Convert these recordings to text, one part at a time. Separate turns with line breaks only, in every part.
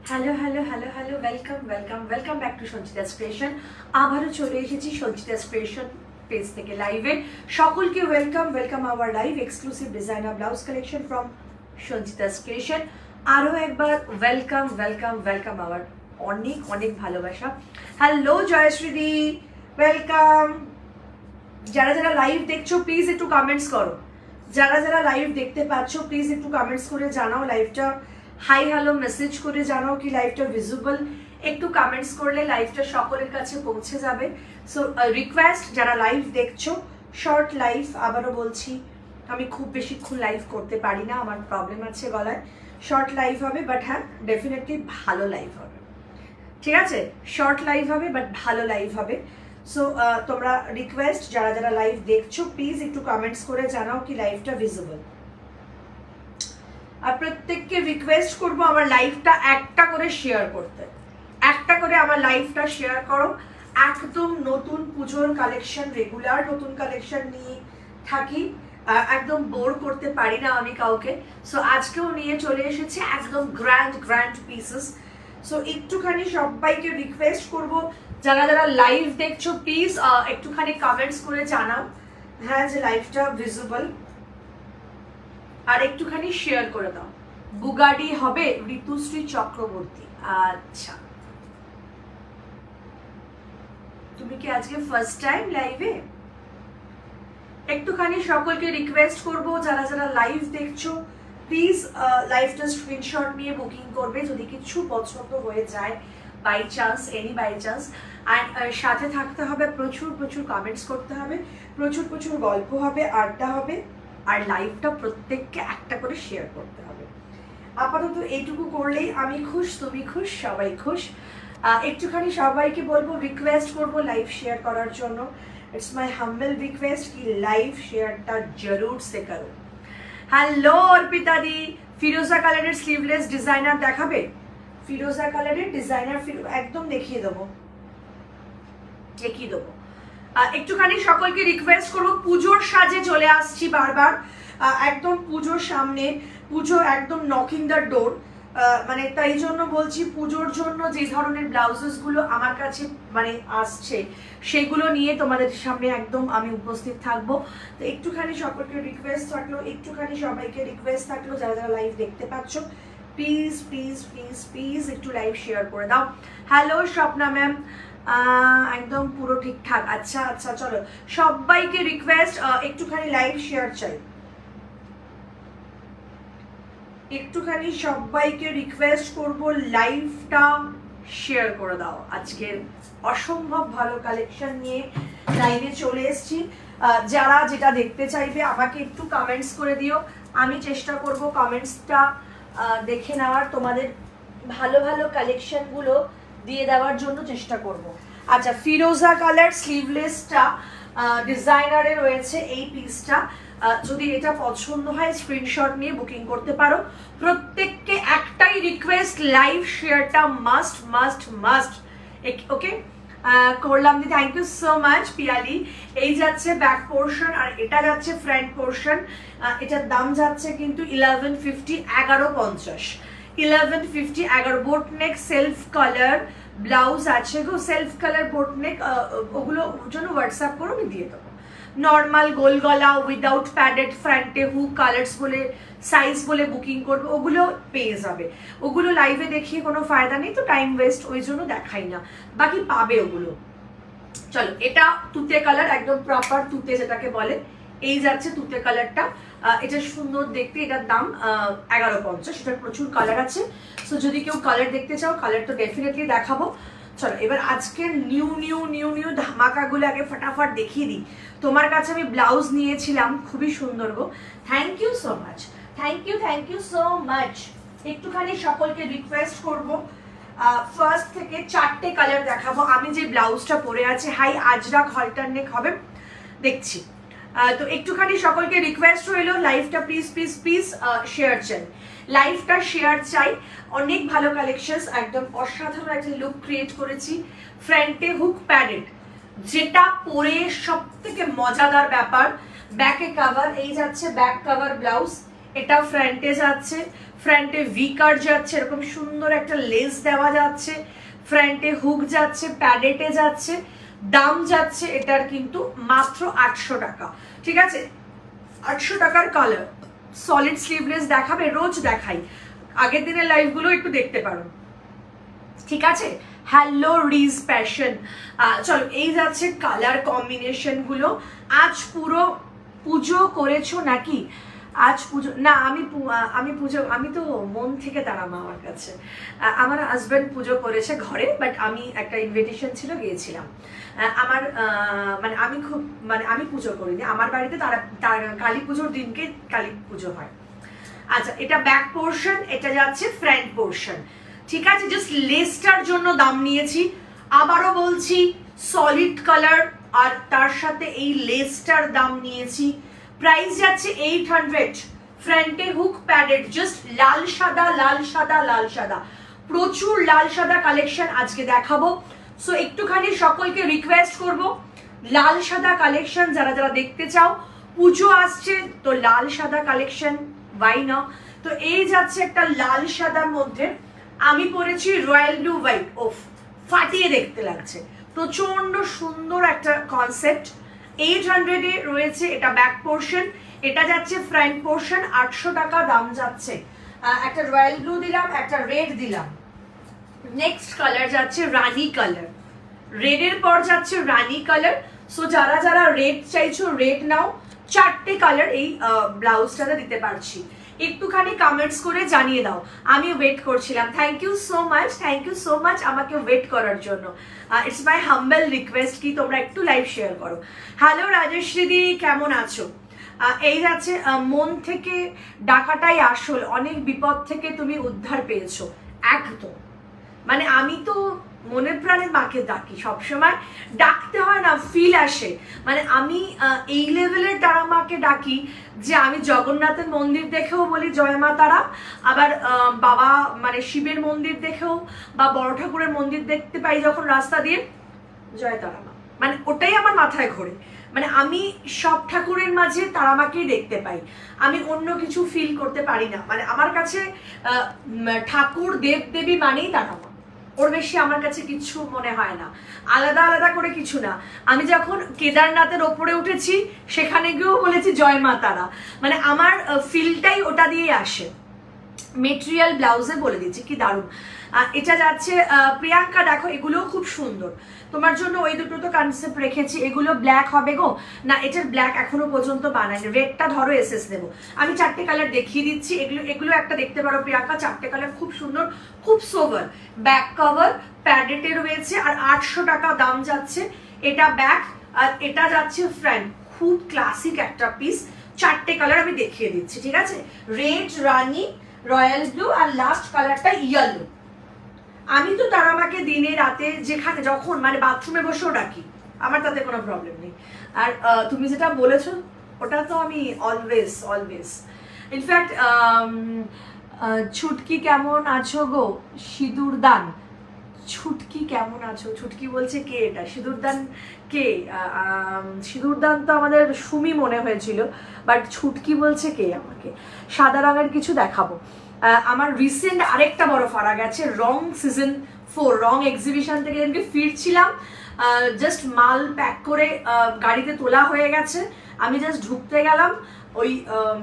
Hello hello hello hello welcome welcome welcome back to Sanchita's creation. আবারও চলে এসেছি Sanchita's creation page থেকে লাইভে। সকলকে welcome welcome our live exclusive designer blouse collection from Sanchita's creation. আরও একবার ওয়েলকাম ওয়েলকাম ওয়েলকাম আওয়ার অনেক অনেক ভালোবাসা। হ্যালো জয়শ্রীদি, ওয়েলকাম। যারা যারা লাইভ দেখছো প্লিজ একটু কমেন্টস করো। যারা যারা লাইভ দেখতে পাচ্ছ প্লিজ একটু কমেন্টস করে জানাও, লাইভটা হাই হ্যালো মেসেজ করে জানাও কি লাইভটা ভিজিবল। একটু কমেন্টস করলে লাইভটা সকলের কাছে পৌঁছে যাবে। সো রিকোয়েস্ট, যারা লাইভ দেখছো শর্ট লাইভ, আবারও বলছি আমি খুব বেশিক্ষণ লাইভ করতে পারি না, আমার প্রবলেম আছে গলায়। শর্ট লাইভ হবে, বাট হ্যাঁ ডেফিনেটলি ভালো লাইভ হবে, ঠিক আছে? শর্ট লাইভ হবে বাট ভালো লাইভ হবে। সো তোমরা রিকোয়েস্ট, যারা যারা লাইভ দেখছো প্লিজ একটু কমেন্টস করে জানাও কি লাইভটা ভিজিবল। আর প্রত্যেককে রিকোয়েস্ট করবো আমার লাইভটা একটা করে শেয়ার করতে, একটা করে আমার লাইভটা শেয়ার করো। একদম নতুন পুজোর কালেকশন, রেগুলার নতুন কালেকশন নিয়ে থাকি, একদম বোর করতে পারি না আমি কাউকে। সো আজকেও নিয়ে চলে এসেছি একদম গ্র্যান্ড গ্র্যান্ড পিসেস। সো একটুখানি সবাইকে রিকোয়েস্ট করব, যারা যারা লাইভ দেখছো প্লিজ একটুখানি কমেন্টস করে জানাও হ্যাঁ যে লাইভটা ভিজিবল, আর একটুখানি শেয়ার করে দাও। বুগাডি হবে ঋতুশ্রী চক্রবর্তী। আচ্ছা, তুমি কি আজকে ফার্স্ট টাইম লাইভে? একটুখানি সকলকে রিকোয়েস্ট করব, যারা যারা লাইভ দেখছো প্লিজ লাইভটা স্ক্রিনশট নিয়ে বুকিং করবে যদি কিছু পছন্দ হয়ে যায়, by chance, any by chance. And সাথে থাকতে হবে, প্রচুর প্রচুর কমেন্টস করতে হবে, প্রচুর প্রচুর গল্প হবে, আড্ডা হবে, আর লাইভটা প্রত্যেককে একটা করে শেয়ার করতে হবে। আপাতত এইটুকু করলেই আমি খুশ, তুমি খুশ, সবাই খুশ। একটুখানি সবাইকে বলবো, রিকোয়েস্ট করবো লাইভ শেয়ার করার জন্য। ইটস মাই হাম্বল রিকোয়েস্ট কি লাইভ শেয়ারটা জরুর সে করো। হ্যালো অর্পিতা দি, ফিরোজা কালারের স্লিভলেস ডিজাইনার দেখাবে? ফিরোজা কালারের ডিজাইনার একদম দেখিয়ে দেবো, দেখিয়ে দেবো। একটুখানি সকলকে রিকোয়েস্ট করবো, পুজোর সাজে চলে আসছি বারবার, একদম পুজোর সামনে, পুজো একদম নকিং দ্য ডোর, মানে তাই জন্য বলছি পুজোর জন্য যে ধরনের ব্লাউজেসগুলো আমার কাছে মানে আসছে সেগুলো নিয়ে তোমাদের সামনে একদম আমি উপস্থিত থাকবো। তো একটুখানি সকলকে রিকোয়েস্ট থাকলো, একটুখানি সবাইকে রিকোয়েস্ট থাকলো, যারা যারা লাইভ দেখতে পাচ্ছ প্লিজ প্লিজ প্লিজ প্লিজ একটু লাইভ শেয়ার করে দাও। হ্যালো স্বপ্না ম্যাম, একদম পুরো ঠিকঠাক। আচ্ছা আচ্ছা, চলো সবাইকে রিকোয়েস্ট, একটুখানি লাইভ শেয়ার চাই, একটুখানি সবাইকে রিকোয়েস্ট করব লাইভটা শেয়ার করে দাও। আজকের অসম্ভব ভালো কালেকশন নিয়ে লাইভে চলে এসেছি। যারা যেটা দেখতে চাইবে আমাকে একটু কমেন্টস করে দিও, আমি চেষ্টা করব কমেন্টসটা দেখে নেওয়ার, তোমাদের ভালো ভালো কালেকশনগুলো দিয়ে দেওয়ার জন্য চেষ্টা করব। আচ্ছা, ফিরোজা কালার স্লিভলেসটা ডিজাইনারে রয়েছে এই পিসটা। যদি এটা পছন্দ হয় স্ক্রিনশট নিয়ে বুকিং করতে পারো। প্রত্যেককে একটাই রিকোয়েস্ট, লাইভ শেয়ারটা মাস্ট মাস্ট মাস্ট। ওকে, করলাম দি, thank you so much Piyali. এই যাচ্ছে ব্যাক পোর্শন আর এটা যাচ্ছে ফ্রন্ট পোর্শন। এটার দাম যাচ্ছে কিন্তু 1150, 1150, 1150, 11। বোট নেক সেলফ কালার ব্লাউজ আছে গো, সেলফ কালার বোট নেক, ওগুলো জন্য হোয়াটসঅ্যাপ করো, আমি দিয়ে দেবো। নর্মাল গোল গলা উইদাউট প্যাডেড ফ্রন্টে হুক কালার্স বলে সাইজ বলে বুকিং করবে, ওগুলো পেয়ে যাবে। ওগুলো লাইভে দেখিয়ে কোনো ফায়দা নেই, তো টাইম ওয়েস্ট, ওই জন্য দেখাই না, বাকি পাবে ওগুলো। চলো, এটা তুতে কালার, একদম প্রপার তুতে যেটাকে বলে, এই যাচ্ছে তুতে কালারটা। এটা সুন্দর দেখতে, এটার দাম 1150। এটার প্রচুর কালার আছে, সো যদি কেউ কালার দেখতে চাও কালার তো ডেফিনেটলি দেখাবো। চলো এবার আজকের নিউ নিউ নিউ নিউ ধামাকাগুলো আগে ফটাফট দেখিয়ে দিই। তোমার কাছে আমি ব্লাউজ নিয়েছিলাম, খুবই সুন্দর গো, thank you so much, thank you so much. একটুখানি সকলকে রিকোয়েস্ট করব, ফার্স্ট থেকে 4টে কালার দেখাবো। আমি যে ব্লাউজটা পরে আছি হাই আজরাক হলটার নেক হবে, দেখছি। তো একটুখানি সকলকে রিকোয়েস্ট রইল, লাইভটা প্লিজ প্লিজ প্লিজ শেয়ার চাই, লাইভটা শেয়ার চাই। অনেক ভালো কালেকশন, একদম অসাধারণ একটা লুক ক্রিয়েট করেছি। ফ্রন্টে হুক প্যাডেড, যেটা পরে সব থেকে মজাদার ব্যাপার, ব্যাকে কাভার, এই যাচ্ছে ব্যাক কাভার ব্লাউজ, এটা ফ্রন্টে যাচ্ছে, ফ্রন্টে ভি কাট যাচ্ছে, এরকম সুন্দর একটা লেস দেওয়া যাচ্ছে, ফ্রন্টে হুক যাচ্ছে, প্যাডেটে যাচ্ছে। দাম যাচ্ছে এটার কিন্তু মাত্র 800 টাকা। ঠিক আছে, 800 টাকার কালার। সলিড স্লিভলেস দেখাবে, রোজ দেখাই, আগের দিনের লাইভগুলো একটু দেখতে পারো। ঠিক আছে, হ্যালো রিজ প্যাশন। চলো, এই যাচ্ছে কালার কম্বিনেশন গুলো। আজ পুরো পুজো করেছো নাকি? আজ পুজো না, আমি পুজো, আমি তো মন থেকে দাঁড়াবো আমার কাছে। আমার হাজব্যান্ড পুজো করেছে ঘরে, বাট আমি একটা ইনভিটেশন ছিল, গিয়েছিলাম। আমার আমি পুজো করিনি, আমার বাড়িতে তারা কালী পুজোর দিনকে কালী পুজো হয়। আচ্ছা, এটা ব্যাক পোর্শন, এটা যাচ্ছে ফ্রন্ট পোর্শন। ঠিক আছে, জাস্ট লেসটার জন্য দাম নিয়েছি। আবারও বলছি, সলিড কালার আর তার সাথে এই লেসটার দাম নিয়েছি। প্রাইস যাচ্ছে 800। ফ্রন্টে হুক প্যাডেড, জাস্ট লাল সাদা লাল সাদা লাল সাদা, প্রচুর লাল সাদা কালেকশন আজকে দেখাবো। সো একটুখানি সকলকে রিকোয়েস্ট করব, লাল সাদা কালেকশন যারা যারা দেখতে চাও, পুজো আসছে তো লাল সাদা কালেকশন ওয়াই না। তো এই যাচ্ছে একটা লাল সাদার মধ্যে, আমি পরেছি রয়্যাল ব্লু হোয়াইট, ওফ ফাটিয়ে দেখতে লাগছে, প্রচন্ড সুন্দর একটা কনসেপ্ট। 800 এ রয়েছে, এটা ব্যাক পোর্শন, এটা যাচ্ছে ফ্রন্ট পোর্শন, 800 টাকা দাম যাচ্ছে। একটা রয়্যাল ব্লু দিলাম, একটা রেড দিলাম। নেক্সট কালার যাচ্ছে রানী কালার, রেডের পর যাচ্ছে রানী কালার। সো যারা যারা রেড চাইছো রেড নাও, 4টে কালার এই ব্লাউজটাতে দিতে পারছি। একটুখানি কমেন্টস করে জানিয়ে দাও, আমি ওয়েট করছিলাম। Thank you so much, thank you so much আমাকে ওয়েট করার জন্য। ইটস মাই হাম্বল রিকোয়েস্ট কি তোমরা একটু লাইভ শেয়ার করো। হ্যালো রাজশ্রী দি, কেমন আছো? এই যাচ্ছে মন থেকে ডাকাটাই আসল, অনেক বিপদ থেকে তুমি উদ্ধার পেয়েছো। একদম, মানে আমি তো মনের প্রাণে মাকে ডাকি, সবসময় ডাকতে হয় না, ফিল আসে। মানে আমি এই লেভেলের তারা মাকে ডাকি যে আমি জগন্নাথের মন্দির দেখেও বলি জয় মা তারা, আবার বাবা মানে শিবের মন্দির দেখেও বা বড় ঠাকুরের মন্দির দেখতে পাই যখন রাস্তা দিয়ে, জয় তারা মা, মানে ওটাই আমার মাথায় ঘোরে। মানে আমি সব ঠাকুরের মাঝে তারা মাকেই দেখতে পাই, আমি অন্য কিছু ফিল করতে পারি না। মানে আমার কাছে ঠাকুর দেব দেবী মানেই তারা মা, ওর বেশি আমার কাছে কিছু মনে হয় না, আলাদা আলাদা করে কিছু না। আমি যখন কেদারনাথের ওপরে উঠেছি সেখানে গিয়েও বলেছি জয় মা তারা, মানে আমার ফিলটাই ওটা দিয়েই আসে। মেটেরিয়াল ব্লাউজে বলে দিচ্ছি কি দারুণ। এটা যাচ্ছে প্রিয়াঙ্কা, দেখো এগুলোও খুব সুন্দর, তোমার জন্য ওই দুটো তো কনসেপ্ট রেখেছি। এগুলো ব্ল্যাক হবে গো না, এটার ব্ল্যাক এখনো পর্যন্ত বানায়নি, রেডটা ধরো এসএস দেবো। আমি 4টে কালার দেখিয়ে দিচ্ছি, এগুলো একটা দেখতে পারো প্রিয়াঙ্কা, 4টে কালার খুব সুন্দর, খুব সোভার। ব্যাক কভার প্যাডেটে রয়েছে আর 800 টাকা দাম যাচ্ছে। এটা ব্যাক আর এটা যাচ্ছে ফ্রন্ট, খুব ক্লাসিক একটা পিস। 4টে কালার আমি দেখিয়ে দিচ্ছি, ঠিক আছে? রেড, রানী, রয়্যাল ব্লু আর লাস্ট কালারটা ইয়েলো। আমি তো তারা মাকে দিনে রাতে যেখানে যখন মানে বাথরুমে বসেও ডাকি, আমার তাতে কোনো প্রবলেম নেই। আর তুমি যেটা বলেছো ওটা তো আমি অলওয়েজ অলওয়েজ, ইনফ্যাক্ট ছুটকি কেমন আছো গো? সিঁদুরদান, ছুটকি কেমন আছো? ছুটকি বলছে কে এটা? সিঁদুরদান কে? সিঁদুরদান তো আমাদের সুমি মনে হয়েছিল, বাট ছুটকি বলছে কে আমাকে? সাদা রঙের কিছু দেখাবো। আমার রিসেন্ট আরেকটা বড় ফারাক আছে, রং সিজন 4 রং এক্সিবিশন থেকে যেদিনকে ফিরছিলাম, জাস্ট মাল প্যাক করে গাড়িতে তোলা হয়ে গেছে, আমি জাস্ট ঢুকতে গেলাম, ওই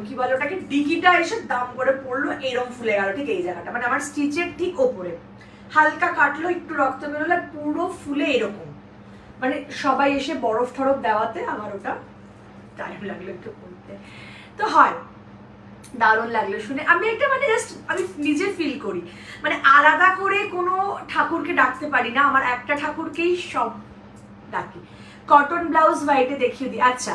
কি বলে ওটাকে, ডিকিটা এসে দাম করে পড়লো, এরম ফুলে গেল ঠিক এই জায়গাটা, মানে আমার স্টিচের ঠিক ওপরে হালকা কাটলো, একটু রক্ত বেরোলো, পুরো ফুলে এরকম। মানে সবাই এসে বরফ টরফ দেওয়াতে আমার ওটা টাইম লাগলো একটু করতে, তো হয় দারুণ লাগলো শুনে। আমি একটা মানে জাস্ট আমি নিজে ফিল করি, মানে আলাদা করে কোনো ঠাকুরকে ডাকতে পারি না, আমার একটা ঠাকুরকেই সব ডাকি। কটন ব্লাউজ হোয়াইটে দেখিয়ে দিই। আচ্ছা,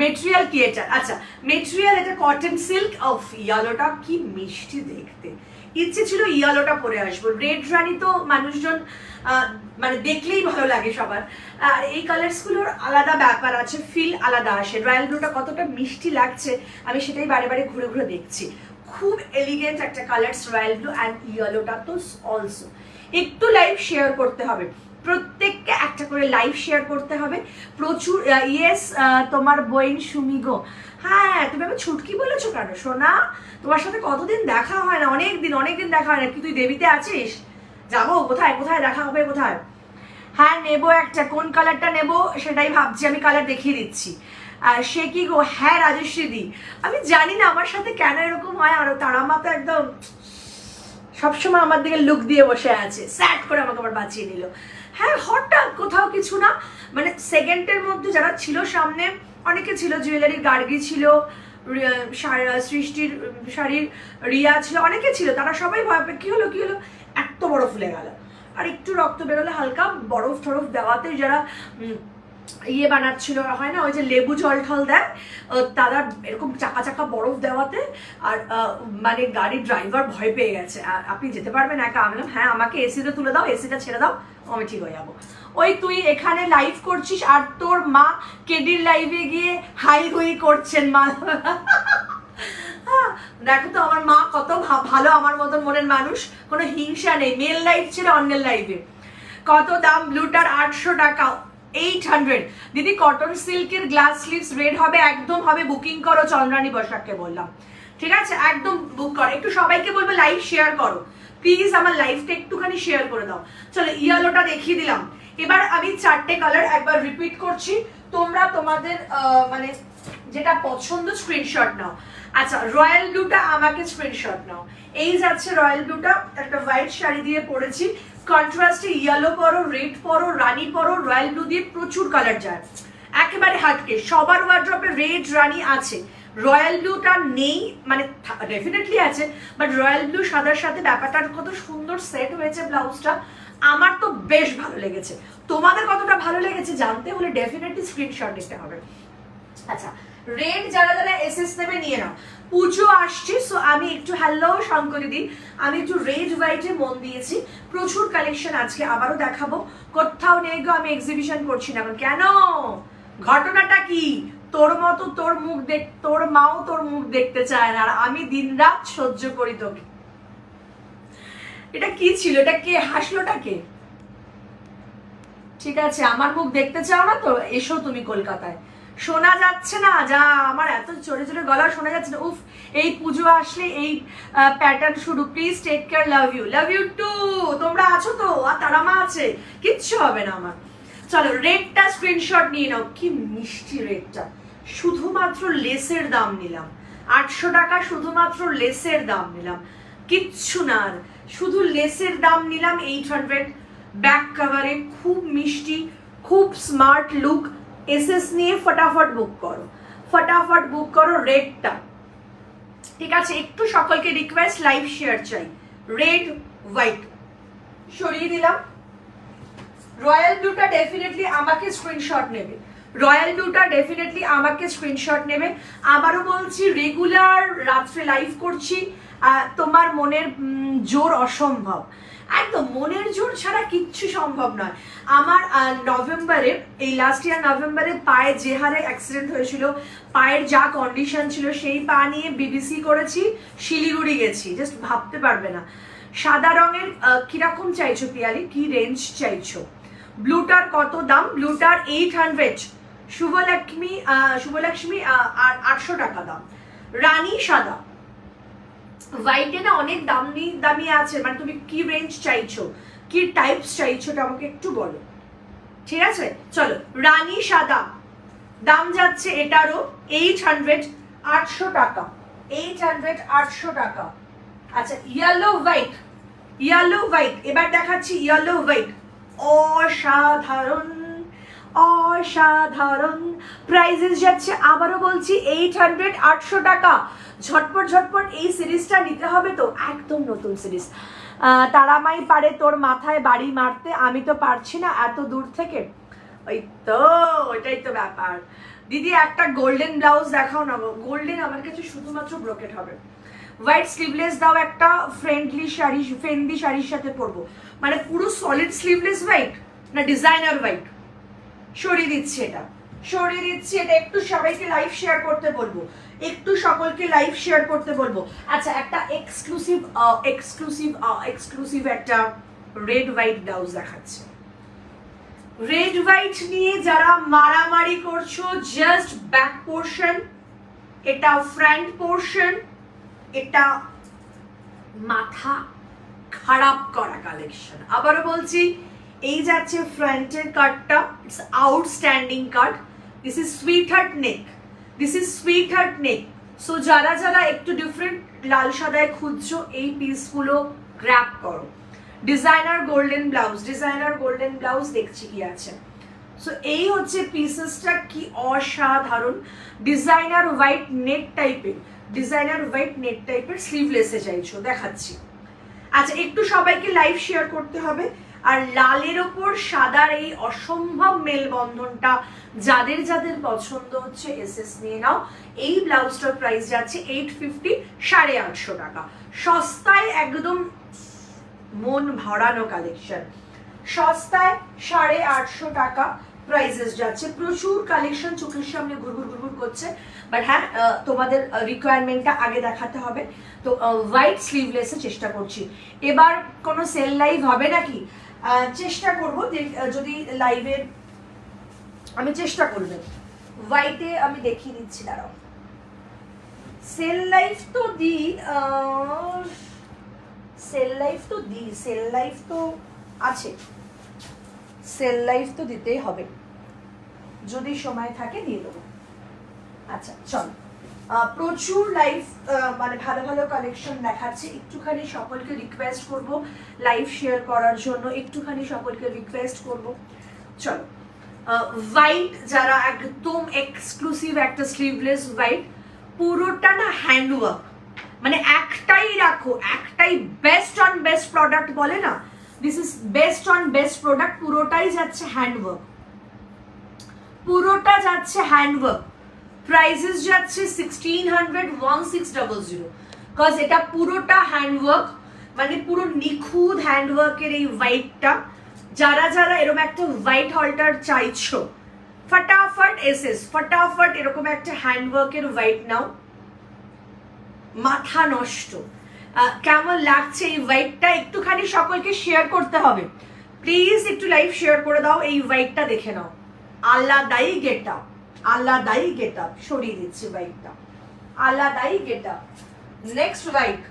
মেটেরিয়াল কি এটা? আচ্ছা, মেটেরিয়াল এটা কটন সিল্ক। অফ ইয়েলোটা কি মিষ্টি দেখতে, ইচ্ছে ছিল ইয়েলোটা পরে আসবো। রেড রানি তো মানুষজন মানে দেখলেই ভালো লাগে সবার, আর এই কালার্সগুলোর আলাদা ব্যাপার আছে, ফিল আলাদা আসে। রয়্যাল ব্লুটা কতটা মিষ্টি লাগছে আমি সেটাই বারে বারে ঘুরে ঘুরে দেখছি, খুব এলিগেন্ট একটা কালার্স রয়্যাল ব্লু অ্যান্ড ইয়েলোটা তো অলসো। একটু লাইভ শেয়ার করতে হবে, প্রত্যেককে একটা করে করে লাইভ শেয়ার করতে হবে প্রচুর। ইয়েস তোমার বইন সুমি গো, হ্যাঁ তুমি আমি ছুটকি বলেছো কেন সোনা? তোমার সাথে কতদিন দেখা হয় না, অনেক দিন দেখা হয় না। কি তুই দেবীতে আছিস? যাবো কোথায়, কোথায় দেখা হবে কোথায়? হ্যাঁ নেবো একটা, কোন কালারটা নেবো সেটাই ভাবছি, আমি কালার দেখিয়ে দিচ্ছি। সে কি গো, হ্যাঁ রাজশ্রী দি, আমি জানি না আমার সাথে কেন এরকম হয়। আর তারা মা তো একদম সবসময় আমার দিকে লুক দিয়ে বসে আছে, স্যাট করে আমাকে আবার বাঁচিয়ে নিল। হ্যাঁ হঠাৎ কোথাও কিছু না, মানে সেকেন্ডের মধ্যে যারা ছিল সামনে অনেকে ছিল, জুয়েলারির গার্গি ছিল, সৃষ্টির শাড়ির রিয়া ছিল, অনেকে ছিল, তারা সবাই ভয় পেয়ে কি হলো এত বড় ফুলে গেল। আর একটু রক্ত বেরোলে হালকা বরফ টরফ দেওয়াতে যারা ইয়ে বানাচ্ছিল, হয় না ওই যে লেবু জল ঠল দেয়, তারা এরকম চাকা চাকা বরফ দেওয়াতে আর মানে গাড়ির ড্রাইভার ভয় পেয়ে গেছে, আপনি যেতে পারবেন একা? আমি বললাম হ্যাঁ আমাকে এসিতে তুলে দাও, এসিটা ছেড়ে দাও, আমি ঠিক হয়ে যাবো। ওই তুই এখানে লাইভ করছিস আর তোর মা কেডির লাইভে গিয়ে হাই হুই করছেন মা। দেখো তো আমার মা কত ভালো, আমার মতন মনের মানুষ, কোনো হিংসা নেই। মেল লাইভ ছিল অন্যের লাইভে। কত দাম ব্লুটার? 800 টাকা, 800। দিদি কটন সিল্কের গ্লাস স্লিভস রেড হবে, একদম হবে, বুকিং করো। চন্দ্রানী বসাককে বললাম, ঠিক আছে একদম বুক করো। একটু সবাইকে বলবো লাইভ শেয়ার করো প্লিজ, আমার লাইভটা একটুখানি শেয়ার করে দাও। চলো ইয়েলোটা দেখিয়ে দিলাম, এবার আমি 4টে কালার একবার রিপিট করছি, তোমরা তোমাদের মানে যেটা পছন্দ স্ক্রিনশট নাও। আচ্ছা রয়্যাল ব্লুটা আমাকে স্ক্রিনশট নাও। এই যাচ্ছে রয়্যাল ব্লুটা, একটা হোয়াইট শাড়ি দিয়ে পরেছি, কন্ট্রাস্টে ইয়েলো পরো, রেড পরো, রানি পরো, রয়্যাল ব্লু দিয়ে প্রচুর কালার যায়, একেবারে হাটকে। সবার ওয়ার্ড্রপে রেড রানি আছে, রয়্যাল ব্লুটা নেই, মানে ডেফিনেটলি আছে, বাট রয়্যাল ব্লু সাদার সাথে ব্যাপারটা কত সুন্দর সেট হয়েছে ব্লাউজটা, আমার তো বেশ ভালো লেগেছে। তোমাদের কতটা ভালো লেগেছে জানতে হলে ডেফিনেটলি স্ক্রিনশট নিতে হবে। আচ্ছা রেড যারা যারা এসএস নেবে নিয়ে নাও, পুজো আসছে, সো আমি একটু হ্যালো শঙ্করিদি, আমি একটু রেড হোয়াইটে মন দিয়েছি, প্রচুর কালেকশন আজকে আবারও দেখাবো। কোথাও নেই গো, আমি এক্সিবিশন করছি না। কেন, ঘটনাটা কি? তোর মতো তোর মুখ তোর মাও তোর মুখ দেখতে চায় না, আর আমি দিনরাত সহ্য করি তোকে। এটা কি ছিল? এটা কে হাসলোটা কে? ঠিক আছে আমার মুখ দেখতে চাও না তো এসো তুমি কলকাতায়। শোনা যাচ্ছে না, যা আমার এত জোরে জোরে গলা শোনা যাচ্ছে না। উফ, এই পুজো আসলে এই প্যাটার্ন শুরু। Please take care, love you too. তোমরা আছো তো? আর তারা মা আছে, কিচ্ছু হবে না আমার। চলো রেডটা স্ক্রিনশট নিয়ে নাও, কি মিষ্টি রেডটা। শুধুমাত্র লেসের দাম নিলাম 800 টাকা, শুধুমাত্র লেসের দাম নিলাম, কিচ্ছু না, আর শুধু লেসের দাম নিলাম 800। ব্যাক কভারে খুব মিষ্টি, খুব স্মার্ট লুক। এসএস নিয়ে ফটাফট বুক করো রেডটা, ঠিক আছে? একটু সকলকে রিকোয়েস্ট, লাইভ শেয়ার চাই। রেড হোয়াইট সরিয়ে দিলাম। রয়্যাল ব্লুটা ডেফিনেটলি আমাকে স্ক্রিনশট নেবে, আবারও বলছি রেগুলার রাত্রে লাইভ করছি, তোমার মনের জোর অসম্ভব, একদম মনের জোর ছাড়া কিচ্ছু সম্ভব নয়। আমার নভেম্বরে, এই লাস্ট ইয়ার নভেম্বরে পায়ে যে হারে অ্যাক্সিডেন্ট হয়েছিল, পায়ের যা কন্ডিশন ছিল, সেই পা নিয়ে বিবিসি করেছি, শিলিগুড়ি গেছি, জাস্ট ভাবতে পারবে না। সাদা রঙের কিরকম চাইছো পিয়ালি, কি রেঞ্জ চাইছো? ব্লুটার কত দাম? ব্লুটার 800, শুভলক্ষ্মী 800 টাকা দাম। রানী সাদা, হোয়াইটে না অনেক দামি আছে, মানে তুমি কি রেঞ্জ চাইছো, কি টাইপস চাইছো আমাকে একটু বলো, ঠিক আছে? চলো রানী সাদা দাম যাচ্ছে এটারও 800, 800 টাকা, 800 টাকা। আচ্ছা ইয়েলো হোয়াইট এবার দেখাচ্ছি, ইয়েলো হোয়াইট অসাধারণ প্রাইজেস যাচ্ছে, আবারও বলছি 800, 800 টাকা। ঝটপট এই সিরিজটা নিতে হবে তো, একদম নতুন সিরিজ। তারামাই পারে তোর মাথায় বাড়ি মারতে, আমি তো পারছি না এত দূর থেকে। ওই তো, ওইটাই তো ব্যাপার। দিদি একটা গোল্ডেন ব্লাউজ দেখাও না গো। গোল্ডেন আমার কাছে শুধুমাত্র ব্রোকেট হবে। হোয়াইট স্লিভলেস দাও একটা, ফেন্দি শাড়ির সাথে পরবো, মানে পুরো সলিড স্লিভলেস হোয়াইট না ডিজাইনার হোয়াইট। সরিয়ে দিচ্ছি এটা, একটু সবাইকে লাইভ শেয়ার করতে বলবো, আচ্ছা একটা এক্সক্লুসিভ একটা রেড হোয়াইট ব্লাউজ দেখাচ্ছে, রেড হোয়াইট নিয়ে যারা মারামারি করছো, জাস্ট ব্যাক পোর্শন, এটা ফ্রন্ট পোর্শন, এটা মাথা খারাপ করা কালেকশন। আবারও বলছি, এই যাচ্ছে ফ্রন্টের কাটটা, it's outstanding cut. This is sweet heart neck, this is sweet heart neck. So যারা যারা একটু ডিফারেন্ট লাল সাদায় খুঁজছো, এই পিসগুলো গ্র্যাব করো। Designer golden blouse, designer golden blouse দেখছি কি আছে। সো এই হচ্ছে পিসেসটা, কি অসাধারণ। ডিজাইনার হোয়াইট নেট টাইপের, ডিজাইনার হোয়াইট নেট টাইপের স্লিভলেসে চাইছো, দেখাচ্ছি। আচ্ছা, একটু সবাইকে লাইভ শেয়ার করতে হবে। আর লালের ওপর সাদার এই অসম্ভব মেলবন্ধনটা যাদের যাদের পছন্দ হচ্ছে, এসএস নিয়ে নাও। এই ব্লাউজটার প্রাইস যাচ্ছে 850, 850 টাকা। সস্তায় একদম মন ভরানো কালেকশন, সস্তায় 850 টাকা প্রাইসেস যাচ্ছে। প্রচুর কালেকশন চোখের সামনে ঘুরঘুর ঘুরঘুর করছে, বাট হ্যাঁ তোমাদের রিকোয়ারমেন্টটা আগে দেখাতে হবে। তো হোয়াইট স্লিভলেসে চেষ্টা করছি। এবার কোনো সেল লাইভ হবে নাকি? চেষ্টা করব, যদি লাইভের আমি চেষ্টা করবেন হোয়াইটে আমি দেখিয়ে দিচ্ছি, দাঁড়াও। সেল লাইভ তো দিই, সেল লাইভ তো দিই, সেল লাইভ তো আছে, সেল লাইভ তো দিতেই হবে, যদি সময় থাকে দিয়ে দেবো। আচ্ছা চল, প্রচুর লাইভ মানে ভালো ভালো কালেকশন দেখাচ্ছে। একটুখানি সকলকে রিকোয়েস্ট করব লাইভ শেয়ার করার জন্য, একটুখানি সকলকে রিকোয়েস্ট করব। চলো, হোয়াইট যারা একদম এক্সক্লুসিভ একটা স্লিভলেস হোয়াইট, পুরোটা না হ্যান্ডওয়ার্ক, মানে একটাই রাখো, একটাই বেস্ট অন বেস্ট প্রোডাক্ট বলে না, this is best on best product. পুরোটাই যাচ্ছে হ্যান্ডওয়ার্ক, পুরোটা যাচ্ছে হ্যান্ডওয়ার্ক। প্রাইসেস যাচ্ছে 1600, 1600, কজ এটা পুরোটা হ্যান্ডওয়ার্ক, মানে পুরো নিখুঁত হ্যান্ডওয়ার্কের এই হোয়াইটটা। যারা যারা এরকম একটা হোয়াইট হল্টার চাইছো, ফটাফট এসএস, ফটাফট এরকম একটা হ্যান্ডওয়ার্কের হোয়াইট নাও। মাথা নষ্ট। কেমন লাগছে এই হোয়াইটটা একটুখানি সকলকে শেয়ার করতে হবে, প্লিজ একটু লাইভ শেয়ার করে দাও। এই হোয়াইটটা দেখে নাও, আলাদাই গেট আপ, আলাদাই গেট আপ। সরিয়ে দিচ্ছি হোয়াইটটা, আলাদাই গেট আপ। নেক্সট হোয়াইট,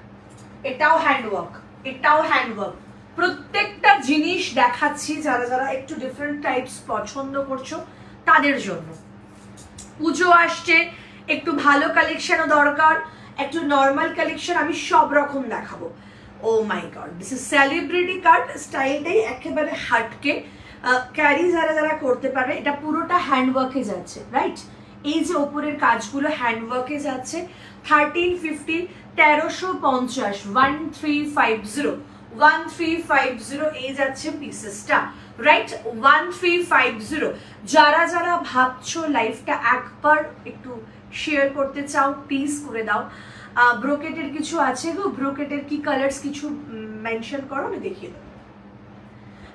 এটাও হ্যান্ডওয়ার্ক, এটাও হ্যান্ডওয়ার্ক। প্রত্যেকটা জিনিস দেখাচ্ছি যারা যারা একটু ডিফারেন্ট টাইপস পছন্দ করছো তাদের জন্য। পুজো আসছে, একটু ভালো কালেকশনও দরকার, একটু নর্মাল কালেকশন আমি সব রকম দেখাবো। ও my god, this is celebrity কাট, স্টাইলটাই একেবারে হাটকে। ক্যারি যারা যারা করতে পারবে, এটা পুরোটা হ্যান্ডওয়ার্কে যাচ্ছে, রাইট? এই যে ওপরের কাজগুলো হ্যান্ডওয়ার্কে যাচ্ছে। 1350, 1350, 1350, 1350 এই যাচ্ছে পিসেসটা, রাইট? 1350। যারা যারা ভাবছো লাইফটা একবার একটু শেয়ার করতে চাও, প্লিজ করে দাও। ব্রোকেটের কিছু আছে গো, ব্রোকেটের কি কালার্স কিছু মেনশন করো, আমি দেখিয়ে দেবো।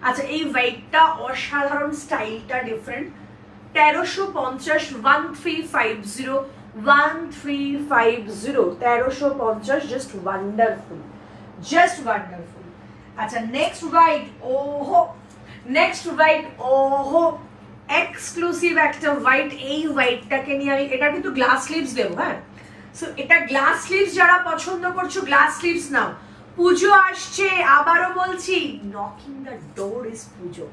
আচ্ছা, এই হোয়াইটটা অসাধারণ, স্টাইলটা different. 1350, 1350, 1350, 1350, just wonderful, just wonderful. আচ্ছা, নেক্সট হোয়াইট, ওহো, নেক্সট হোয়াইট, ওহো, এক্সক্লুসিভ একটা হোয়াইট। এই হোয়াইটটাকে নিয়ে আমি, এটা কিন্তু গ্লাস স্লিভস দেবো, হ্যাঁ। সো এটা গ্লাস স্লিভস যারা পছন্দ করছো, গ্লাস স্লিভস নাও। পুজো আসছে, আবারও বলছি, knocking the door is Puja.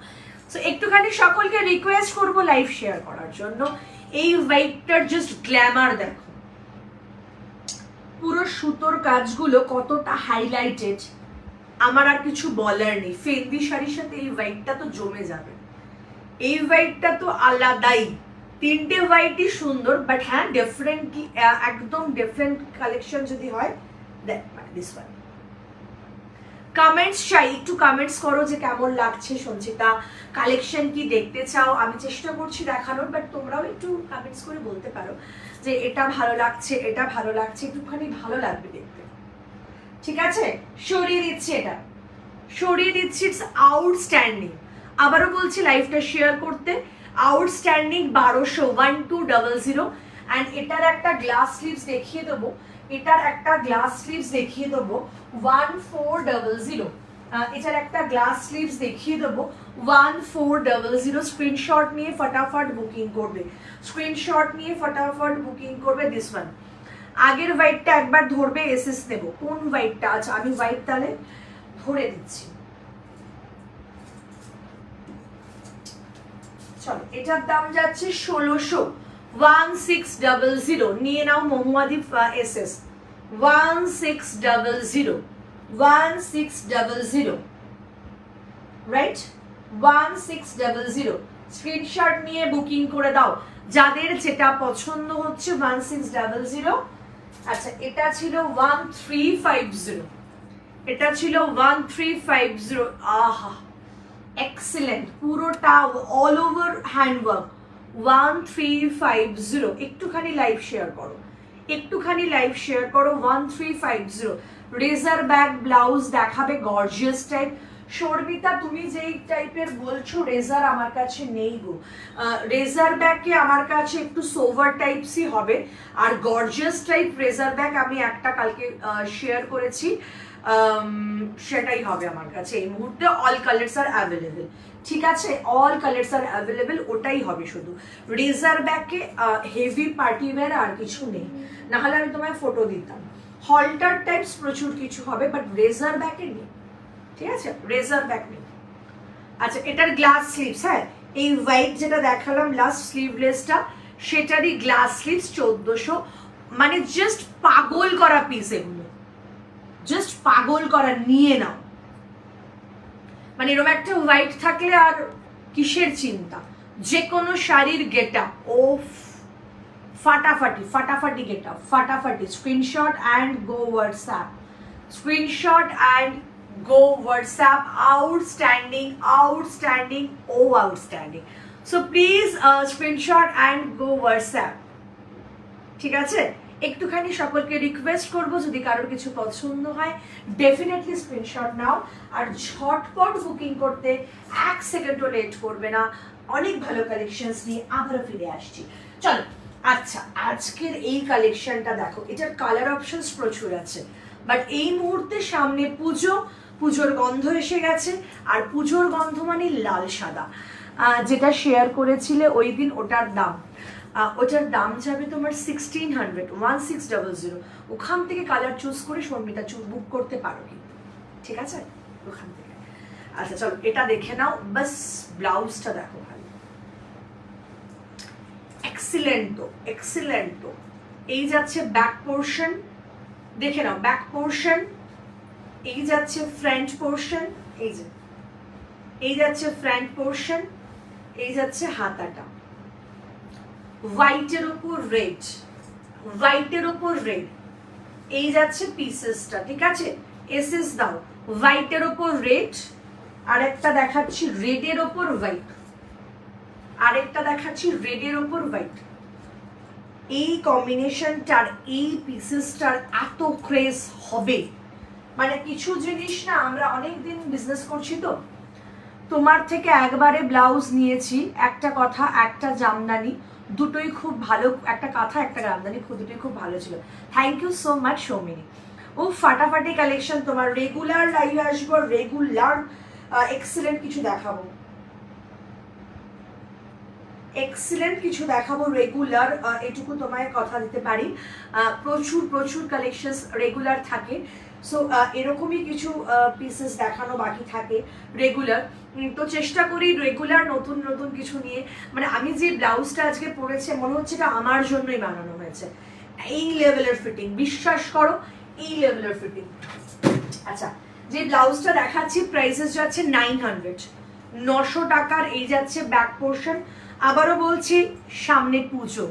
So একটুখানি সকলকে রিকোয়েস্ট করবো লাইভ শেয়ার করার জন্য। এই হোয়াইটটার জাস্ট গ্ল্যামার দেখো, পুরো সুতোর কাজগুলো কতটা হাইলাইটেড, আমার আর কিছু বলার নেই। ফেন্দি শাড়ির সাথে এই হোয়াইটটা তো জমে যাবে, এই হোয়াইটটা তো আলাদাই। তিনটে হোয়াইটই সুন্দর, বাট হ্যাঁ ডিফারেন্ট, কি একদম ডিফারেন্ট কালেকশন যদি হয়, দেখ দিস ওয়ান। কমেন্টস চাই, একটু কমেন্টস করো যে কেমন লাগছে সঞ্চিতা, কালেকশন কি দেখতে চাও। আমি চেষ্টা করছি দেখানোর, বাট তোমরাও একটু কমেন্টস করে বলতে পারো যে এটা ভালো লাগছে, এটা ভালো লাগছে, একটুখানি ভালো লাগবে দেখতে, ঠিক আছে? সরিয়ে দিচ্ছি, এটা সরিয়ে দিচ্ছি, ইটস আউটস্ট্যান্ডিং। আবারও বলছি লাইভটা শেয়ার করতে, আউটস্ট্যান্ডিং 1200, 1200। অ্যান্ড এটার একটা গ্লাস স্লিভস দেখিয়ে দেবো, এটার একটা গ্লাস স্লিভস দেখিয়ে দেবো 1400, এটার একটা গ্লাস স্লিভস দেখিয়ে দেবো 1400 স্ক্রিনশট নিয়ে ফটাফট বুকিং করবে, স্ক্রিনশট নিয়ে ফটাফট বুকিং করবে। দিস ওয়ান আগের হোয়াইটটা একবার ধরবে, এসএস নেব কোন হোয়াইটটা আছে, আমি হোয়াইট তাহলে ধরে দিচ্ছি। চলো এটার দাম যাচ্ছে 1600, 1600 নিয়ে নাও মহুয়াদি এসএস 1600, 1600 রাইট, 1600 স্ক্রিনশট নিয়ে বুকিং করে দাও যাদের যেটা পছন্দ হচ্ছে 1600। আচ্ছা এটা ছিল 1350, এটা ছিল 1350। আহা এক্সিলেন্ট, পুরোটা অল ওভার হ্যান্ডওয়ার্ক 1350। একটুখানি লাইভ শেয়ার করো, একটুখানি লাইভ শেয়ার করো 1350। রেজার ব্যাগ ব্লাউজ দেখাবে গর্জিয়াস টাইপ। শর্মিতা তুমি যেই টাইপের বলছো রেজার আমার কাছে নেই গো, রেজার ব্যাগকে আমার কাছে একটু সোভার টাইপসই হবে, আর গর্জিয়াস টাইপ রেজার ব্যাগ আমি একটা কালকে শেয়ার করেছি, সেটাই হবে আমার কাছে এই মুহূর্তে। অল কালার্স আর অ্যাভেলেবেল, ঠিক আছে, অল কালার্স আর অ্যাভেলেবেল, ওটাই হবে শুধু। রেজার ব্যাগে হেভি পার্টি ওয়্যার আর কিছু নেই, নাহলে আমি তোমায় ফটো দিতাম। হলটার টাইপস প্রচুর কিছু হবে, বাট রেজার ব্যাগে নেই, ঠিক আছে, রেজার ব্যাগ নেই। আচ্ছা এটার গ্লাস স্লিভস, হ্যাঁ এই হোয়াইট যেটা দেখালাম লাস্ট স্লিভলেসটা সেটারই গ্লাস স্লিভস 1400, মানে জাস্ট পাগল করা পিস এগুলো, জাস্ট পাগল করা, নিয়ে নাও। মানে এরকম একটা হোয়াইট থাকলে আর কিসের চিন্তা, যে কোনো শাড়ির গেটা ও ফাটাফাটি ফাটাফাটি গেটা ফাটাফাটি। Screenshot and go WhatsApp, screenshot and go WhatsApp. Outstanding outstanding ও outstanding, so please screenshot and go WhatsApp, ঠিক আছে। একটুখানি সকলকে রিকোয়েস্ট করব যদি কারোর কিছু পছন্দ হয় ডেফিনেটলি স্ক্রিনশট নাও, আর ঝটপট বুকিং করতে 1 সেকেন্ডও লেট করবে না। অনেক ভালো কালেকশনস নিয়ে আবারও ফিরে আসছি, চলো। আচ্ছা আজকের এই কালেকশনটা দেখো, এটার কালার অপশনস প্রচুর আছে, বাট এই মুহূর্তে সামনে পুজো, পুজোর গন্ধ এসে গেছে, আর পুজোর গন্ধ মানে লাল সাদা, যেটা শেয়ার করেছিলে ওই দিন, ওটার দাম, ওটার দাম যাবে তোমার 1600, 1600। ওখান থেকে কালার চুজ করে শর্মিতা বুক করতে পারো কিন্তু, ঠিক আছে, ওখান থেকে। আচ্ছা চলো এটা দেখে নাও, বাস ব্লাউজটা দেখো ভালো, এক্সিলেন্ট তো এক্সিলেন্ট তো। এই যাচ্ছে ব্যাক পোর্শন, দেখে নাও ব্যাক পোর্শন, এই যাচ্ছে ফ্রন্ট পোর্শন, এই যে এই যাচ্ছে ফ্রন্ট পোর্শন, এই যাচ্ছে হাতাটা, হোয়াইটের উপর রেড, হোয়াইটের উপর রেড, এই যাচ্ছে পিসেসটা, ঠিক আছে। এসএস দাও, হোয়াইটের উপর রেড, আরেকটা দেখাচ্ছি রেডের উপর হোয়াইট, আরেকটা দেখাচ্ছি রেডের উপর হোয়াইট। এই কম্বিনেশনটার, এই পিসেসটার এত ক্রেজ হবে, মানে কিছু জিনিস না, আমরা অনেক দিন বিজনেস করছি তো, তোমার থেকে একবারে ব্লাউজ নিয়েছি, একটা কথা একটা জামদানি, দুটোই খুব ভালো, একটা কাঁথা একটা জামদানি, দুটোই খুব ভালো ছিল। Thank you so much Soumini. ও ফাটাফাটি কালেকশন তোমার, রেগুলার লাইভে আসবো, রেগুলার এক্সিলেন্ট কিছু দেখাবো, এক্সিলেন্ট কিছু দেখাবো রেগুলার, এটুকু তোমায় কথা দিতে পারি। প্রচুর প্রচুর কালেকশনস রেগুলার থাকে, সো এরকমই কিছু পিসেস দেখানো বাকি থাকে রেগুলার, তো চেষ্টা করি রেগুলার নতুন নতুন কিছু নিয়ে। মানে আমি যে ব্লাউজটা আজকে পরেছি মনে হচ্ছে এটা আমার জন্যই বানানো হয়েছে, এই লেভেলের ফিটিং, বিশ্বাস করো এই লেভেলের ফিটিং। আচ্ছা যে ব্লাউজটা দেখাচ্ছি প্রাইসেস যাচ্ছে 900, 900 টাকার। এই যাচ্ছে ব্যাক পোর্শন, আবারও বলছি সামনে পুজো,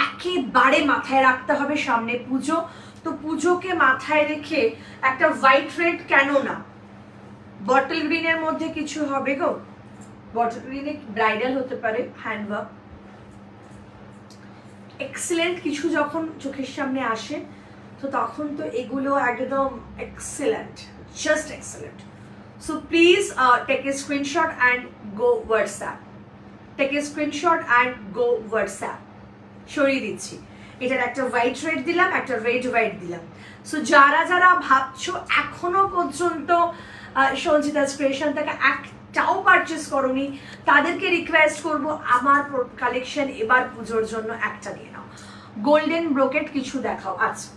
একেবারে মাথায় রাখতে হবে সামনে পুজো, তো পুজোকে মাথায় রেখে একটা হোয়াইট রেড কেন না, বটল গ্রিনের মধ্যে কিছু হবে গো, বটল গ্রিনে ব্রাইডাল হতে পারে, হ্যান্ডওয়ার্ক এক্সিলেন্ট কিছু যখন চোখের সামনে আসে, তো তখন তো এগুলো একদম excellent, just excellent. So please take a screenshot and go WhatsApp, take a screenshot and go WhatsApp. সরিয়ে দিচ্ছি, এটার একটা হোয়াইট রেড দিলাম, একটা রেড হোয়াইট দিলাম। সো যারা যারা ভাবছো এখনো পর্যন্ত সঞ্চিতাস ক্রিয়েশন থেকে একটাও পারচেস করোনি, তাদেরকে রিকোয়েস্ট করব আমার কালেকশন এবার পুজোর জন্য একটা নিয়ে নাও। গোল্ডেন ব্রোকেট কিছু দেখাও। আচ্ছা,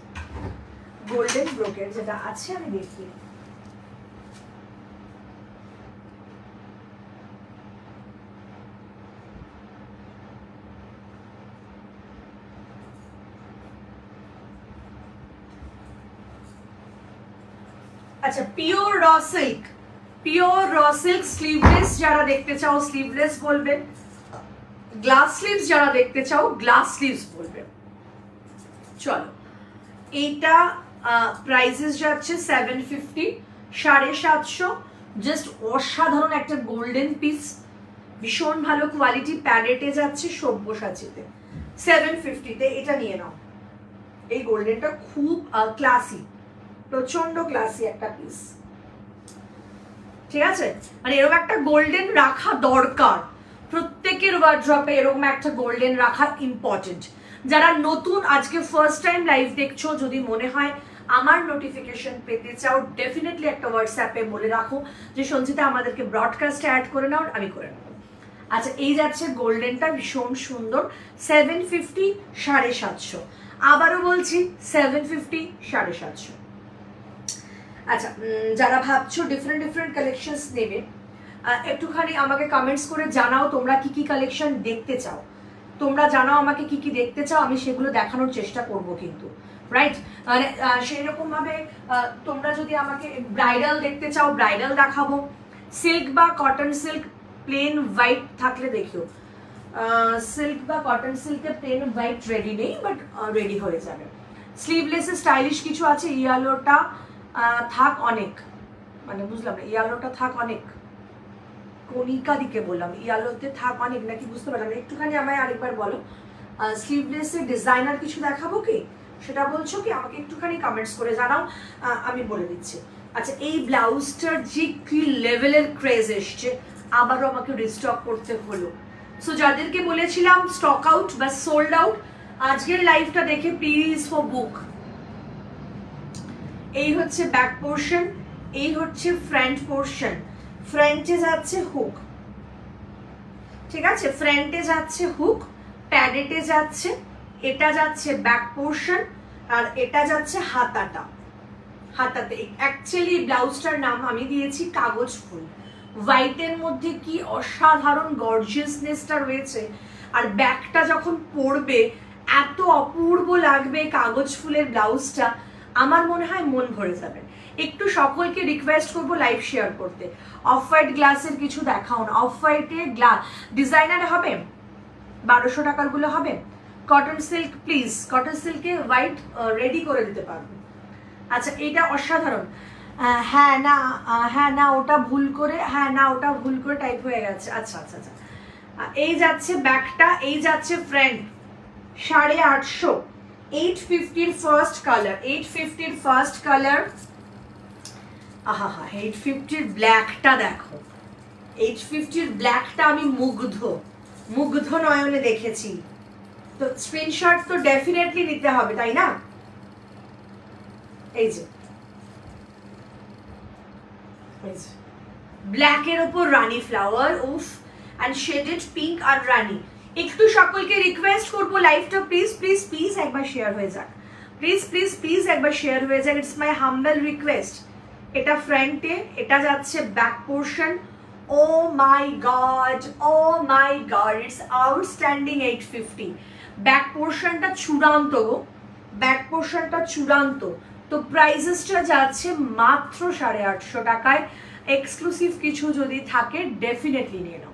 গোল্ডেন ব্রোকেট যেটা আছে আমি দেখি। আচ্ছা, pure raw silk, pure raw silk sleeveless যারা দেখতে চাও স্লিভলেস বলবে, গ্লাস স্লিভস যারা দেখতে চাও গ্লাস স্লিভস বলবে। চলো, এইটা প্রাইসেস যাচ্ছে 750, 750, জাস্ট অসাধারণ একটা গোল্ডেন পিস, ভীষণ ভালো কোয়ালিটি, প্যাডেটে যাচ্ছে সব্যসাচীতে 750-তে। এটা নিয়ে নাও, এই গোল্ডেনটা খুব ক্লাসি, প্রচন্ড ক্লাসি একটা পিস, ঠিক আছে? মানে এরকম একটা গোল্ডেন রাখা দরকার, প্রত্যেকের ওয়ার্ড্রপে এরকম একটা গোল্ডেন রাখা ইম্পর্টেন্ট। যারা নতুন আজকে ফার্স্ট টাইম লাইভ দেখছো, যদি মনে হয় আমার নোটিফিকেশন পেতে চাও, ডেফিনেটলি একটা হোয়াটসঅ্যাপে বলে রাখো যে সঞ্চিতা আমাদেরকে ব্রডকাস্টে অ্যাড করে নাও, আমি করে নেবো। আচ্ছা, এই যাচ্ছে গোল্ডেনটা, ভীষণ সুন্দর, 750, 750। আবারও বলছি 750, 750। আচ্ছা, যারা ভাবছো ডিফারেন্ট ডিফারেন্ট কালেকশনস নেবে, একটুখানি আমাকে কমেন্টস করে জানাও তোমরা কি কি কালেকশন দেখতে চাও। তোমরা জানাও আমাকে কি কি দেখতে চাও, আমি সেগুলো দেখানোর চেষ্টা করব কিন্তু, রাইট? মানে সেই রকম ভাবে তোমরা যদি আমাকে ব্রাইডাল দেখতে চাও ব্রাইডাল দেখাবো, সিল্ক বা কটন সিল্ক প্লেন হোয়াইট থাকলে দেখিও। সিল্ক বা কটন সিল্কে প্লেন হোয়াইট রেডি নেই, বাট রেডি হয়ে যাবে। স্লিভলেসে স্টাইলিশ কিছু আছে, ইয়েলোটা থাক অনেক, মানে বুঝলাম না, ইয়ালোটা থাক অনেক, কণিকা দিকে বললাম ইয়ালোতে থাক অনেক নাকি বুঝতে পারলাম না, একটুখানি আমায় আরেকবার বলো। স্লিভলেসে ডিজাইনার কিছু দেখাবো কি, সেটা বলছো কি আমাকে একটুখানি কমেন্টস করে জানাও, আমি বলে দিচ্ছি। আচ্ছা, এই ব্লাউজটার যে কি লেভেলের ক্রেজ এসছে, আবারও আমাকে রিস্টক করতে হলো। সো যাদেরকে বলেছিলাম স্টক আউট বা সোল্ড আউট, আজকের লাইভটা দেখে প্লিজ ফর বুক। এই হচ্ছে ব্যাক পোর্শন, এই হচ্ছে ফ্রন্ট পোর্শন, ফ্রন্টে যাচ্ছে হুক, ঠিক আছে? ফ্রন্টে যাচ্ছে হুক, প্যাডেটে যাচ্ছে, এটা যাচ্ছে ব্যাক পোর্শন, আর এটা যাচ্ছে হাতাটা। হাতাতে অ্যাকচুয়ালি ব্লাউজটার নাম আমি দিয়েছি কাগজ ফুল। হোয়াইটের মধ্যে কি অসাধারণ গর্জিয়াসনেসটা রয়েছে, আর ব্যাকটা যখন পরবে এত অপূর্ব লাগবে কাগজ ফুলের ব্লাউজটা, আমার মনে হয় মন ভরে যাবে। একটু সকলকে রিকোয়েস্ট করবো লাইভ শেয়ার করতে। অফ হোয়াইট গ্লাসের কিছু দেখাও না, অফ হোয়াইটের গ্লাস ডিজাইনার হবে, 1200 টাকার গুলো হবে। কটন সিল্ক প্লিজ, কটন সিল্কে হোয়াইট রেডি করে দিতে পারবো। আচ্ছা, এটা অসাধারণ। হ্যাঁ না ওটা ভুল করে, হ্যাঁ না ওটা ভুল করে টাইপ হয়ে গেছে। আচ্ছা আচ্ছা আচ্ছা, এই যাচ্ছে ব্যাকটা, এই যাচ্ছে ফ্রন্ট, 850, 850-র ফার্স্ট কালার, 850-র ফার্স্ট কালার। আহা হা, 850-র ব্ল্যাকটা দেখো, 850-র ব্ল্যাকটা আমি মুগ্ধ নয়নে দেখেছি। তো স্ক্রিনশট তো ডেফিনেটলি নিতে হবে, তাই না? এই যে ব্ল্যাকের ওপর রানী ফ্লাওয়ার, উফ, অ্যান্ড শেডেড পিঙ্ক আর রানী। একটু সকলকে রিকোয়েস্ট করবো লাইভটা প্লিজ প্লিজ প্লিজ একবার শেয়ার হয়ে যাক, প্লিজ প্লিজ প্লিজ একবার শেয়ার হয়ে যাক, ইটস মাই হাম্বল রিকোয়েস্ট। এটা ফ্রন্টে, এটা যাচ্ছে back portion. Oh my god, it's outstanding. 850 back পোর্শনটা চূড়ান্ত গো, ব্যাক পোর্শনটা চূড়ান্ত। তো প্রাইসেসটা যাচ্ছে মাত্র 850 টাকায়। এক্সক্লুসিভ কিছু যদি থাকে ডেফিনেটলি নিয়ে নাও।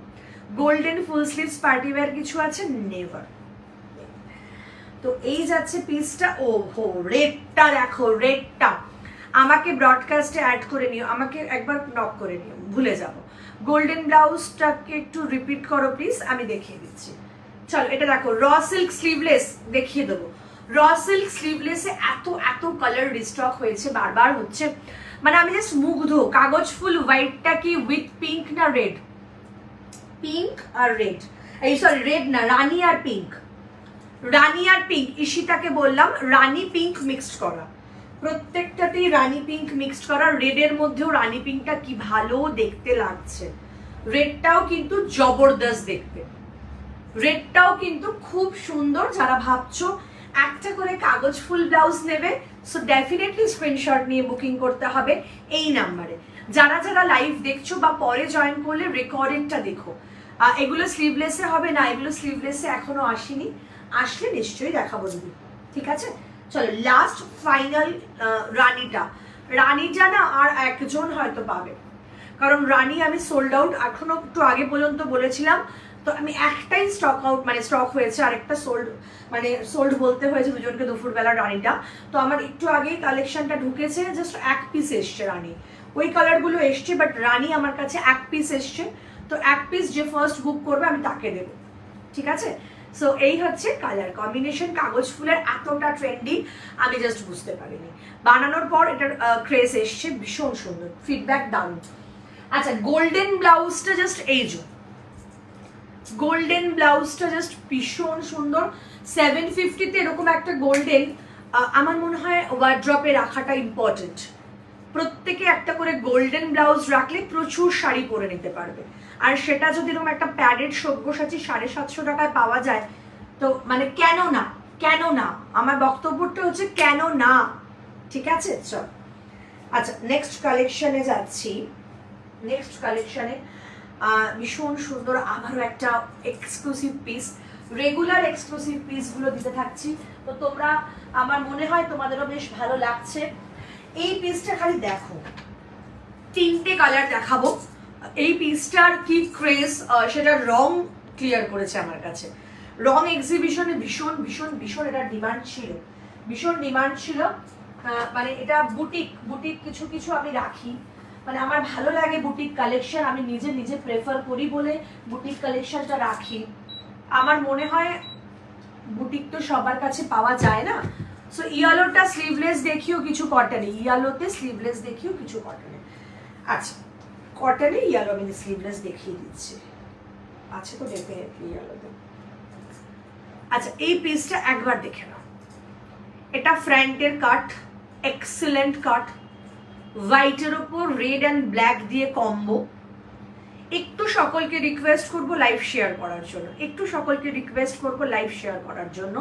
Golden full sleeves party wear কিছু আছে, নেভার। তো এই যাচ্ছে পিসটা। ও হো, রেডটা দেখো, রেডটা আমাকে ব্রডকাস্টে অ্যাড করে নিও, আমাকে একবার নক করে নিও, ভুলে যাব। গোল্ডেন ব্লাউজটাকে একটু রিপিট করো প্লিজ, আমি দেখিয়ে দিচ্ছি। চলো, এটা দেখো, র সিল্ক স্লিভলেস দেখিয়ে দেবো। র সিল্ক স্লিভলেসে এত কালার রিস্টক হয়েছে, বারবার হচ্ছে, মানে আমি জাস্ট মুগ্ধ। কাগজ ফুল হোয়াইটটা কি উইথ পিঙ্ক না রেড, পিঙ্ক আর রেড, এই সরি রেড না, রানী আর পিঙ্ক, রানী আর পিঙ্ক। ঈশিতাকে বললাম রানী পিঙ্ক মিক্সড করা, প্রত্যেকটাতেই রানী পিঙ্ক মিক্সড করা, রেডের মধ্যেও রানী পিঙ্কটা কি ভালো দেখতে লাগছে। রেডটাও কিন্তু জবরদস্ত দেখতে, রেডটাও কিন্তু খুব সুন্দর। যারা ভাবছো একটা করে কাগজ ফুল ব্লাউজ নেবে, সো ডেফিনেটলি স্ক্রিনশট নিয়ে বুকিং করতে হবে এই নাম্বারে। যারা যারা লাইভ দেখছো বা পরে জয়েন করলে রেকর্ডেডটা দেখো। এগুলো স্লিভলেসে হবে না, এগুলো স্লিভলেসে এখনো আসেনি, আসলে নিশ্চয়ই দেখাবো দিদি, ঠিক আছে? চলো লাস্ট ফাইনাল রানীটা। রানীটা না আর একজন হয়তো পাবে, কারণ রানী আমি সোল্ড আউট এখনো একটু আগে পর্যন্ত বলেছিলাম, তো আমি একটাই স্টক আউট মানে স্টক হয়েছে, আরেকটা সোল্ড বলতে হয়েছে দুজনকে দুপুরবেলা রানীটা। তো আমার একটু আগেই কালেকশনটা ঢুকেছে, জাস্ট এক পিস এসছে রানী, ওই কালারগুলো এসছে, বাট রানী আমার কাছে এক পিস এসছে। তো এক পিস যে ফার্স্ট বুক করবে আমি তাকে দেবো, ঠিক আছে? সো এই হচ্ছে কালার কম্বিনেশন। কাগজ ফুলের এতটা ট্রেন্ডি আমি জাস্ট বুঝতে পারিনি, বানানোর পর এটার ক্রেজ এসছে, ভীষণ সুন্দর, ফিডব্যাক দারুণ। আচ্ছা গোল্ডেন ব্লাউজটা জাস্ট এই যে গোল্ডেন ব্লাউজটা জাস্ট ভীষণ সুন্দর। 750-তে এরকম একটা গোল্ডেন আমার মনে হয় ওয়ার্ড্রপে রাখাটা ইম্পর্টেন্ট। প্রত্যেকে একটা করে গোল্ডেন ব্লাউজ রাখলে প্রচুর শাড়ি পরে নিতে পারবে, আর সেটা যদি এরকম একটা প্যাডেড সব্যসাচী 750 টাকায় পাওয়া যায়, তো মানে কেন না, কেন না? আমার বক্তব্যটা হচ্ছে কেন না, ঠিক আছে? চল আচ্ছা নেক্সট কালেকশনে যাচ্ছি। নেক্সট কালেকশনে ভীষণ সুন্দর আবারও একটা এক্সক্লুসিভ পিস, রেগুলার এক্সক্লুসিভ পিসগুলো দিতে থাকছি, তো তোমরা আমার মনে হয় তোমাদেরও বেশ ভালো লাগছে। এই পিসটা খালি দেখো, তিনটে কালার দেখাবো। এই পিসটার কি ক্রেজ, সেটা রং ক্লিয়ার করেছে আমার কাছে। রং এক্সিবিশনে ভীষণ ভীষণ ভীষণ এটার ডিমান্ড ছিল, ভীষণ ডিমান্ড ছিল। মানে এটা বুটিক কিছু কিছু আমি রাখি, মানে আমার ভালো লাগে বুটিক কালেকশন, আমি নিজে প্রেফার করি বলে বুটিক কালেকশনটা রাখি। আমার মনে হয় বুটিক তো সবার কাছে পাওয়া যায় না। সো ইয়ালোটা স্লিভলেস দেখিও কিছু কটনে, ইয়ালোতে স্লিভলেস দেখিও কিছু কটনে। আচ্ছা কটনে ইয়ালো আমি স্লিভলেস দেখিয়ে দিচ্ছি, আছে তো ডেফিনেটলি ইয়ালোতে। আচ্ছা এই পিসটা একবার দেখে নাও, এটা ফ্রন্টের কাট, এক্সেলেন্ট কাট, হোয়াইটের ওপর রেড অ্যান্ড ব্ল্যাক দিয়ে কম্বো। একটু সকলকে রিকোয়েস্ট করবো লাইভ শেয়ার করার জন্য, একটু সকলকে রিকোয়েস্ট করবো লাইভ শেয়ার করার জন্য।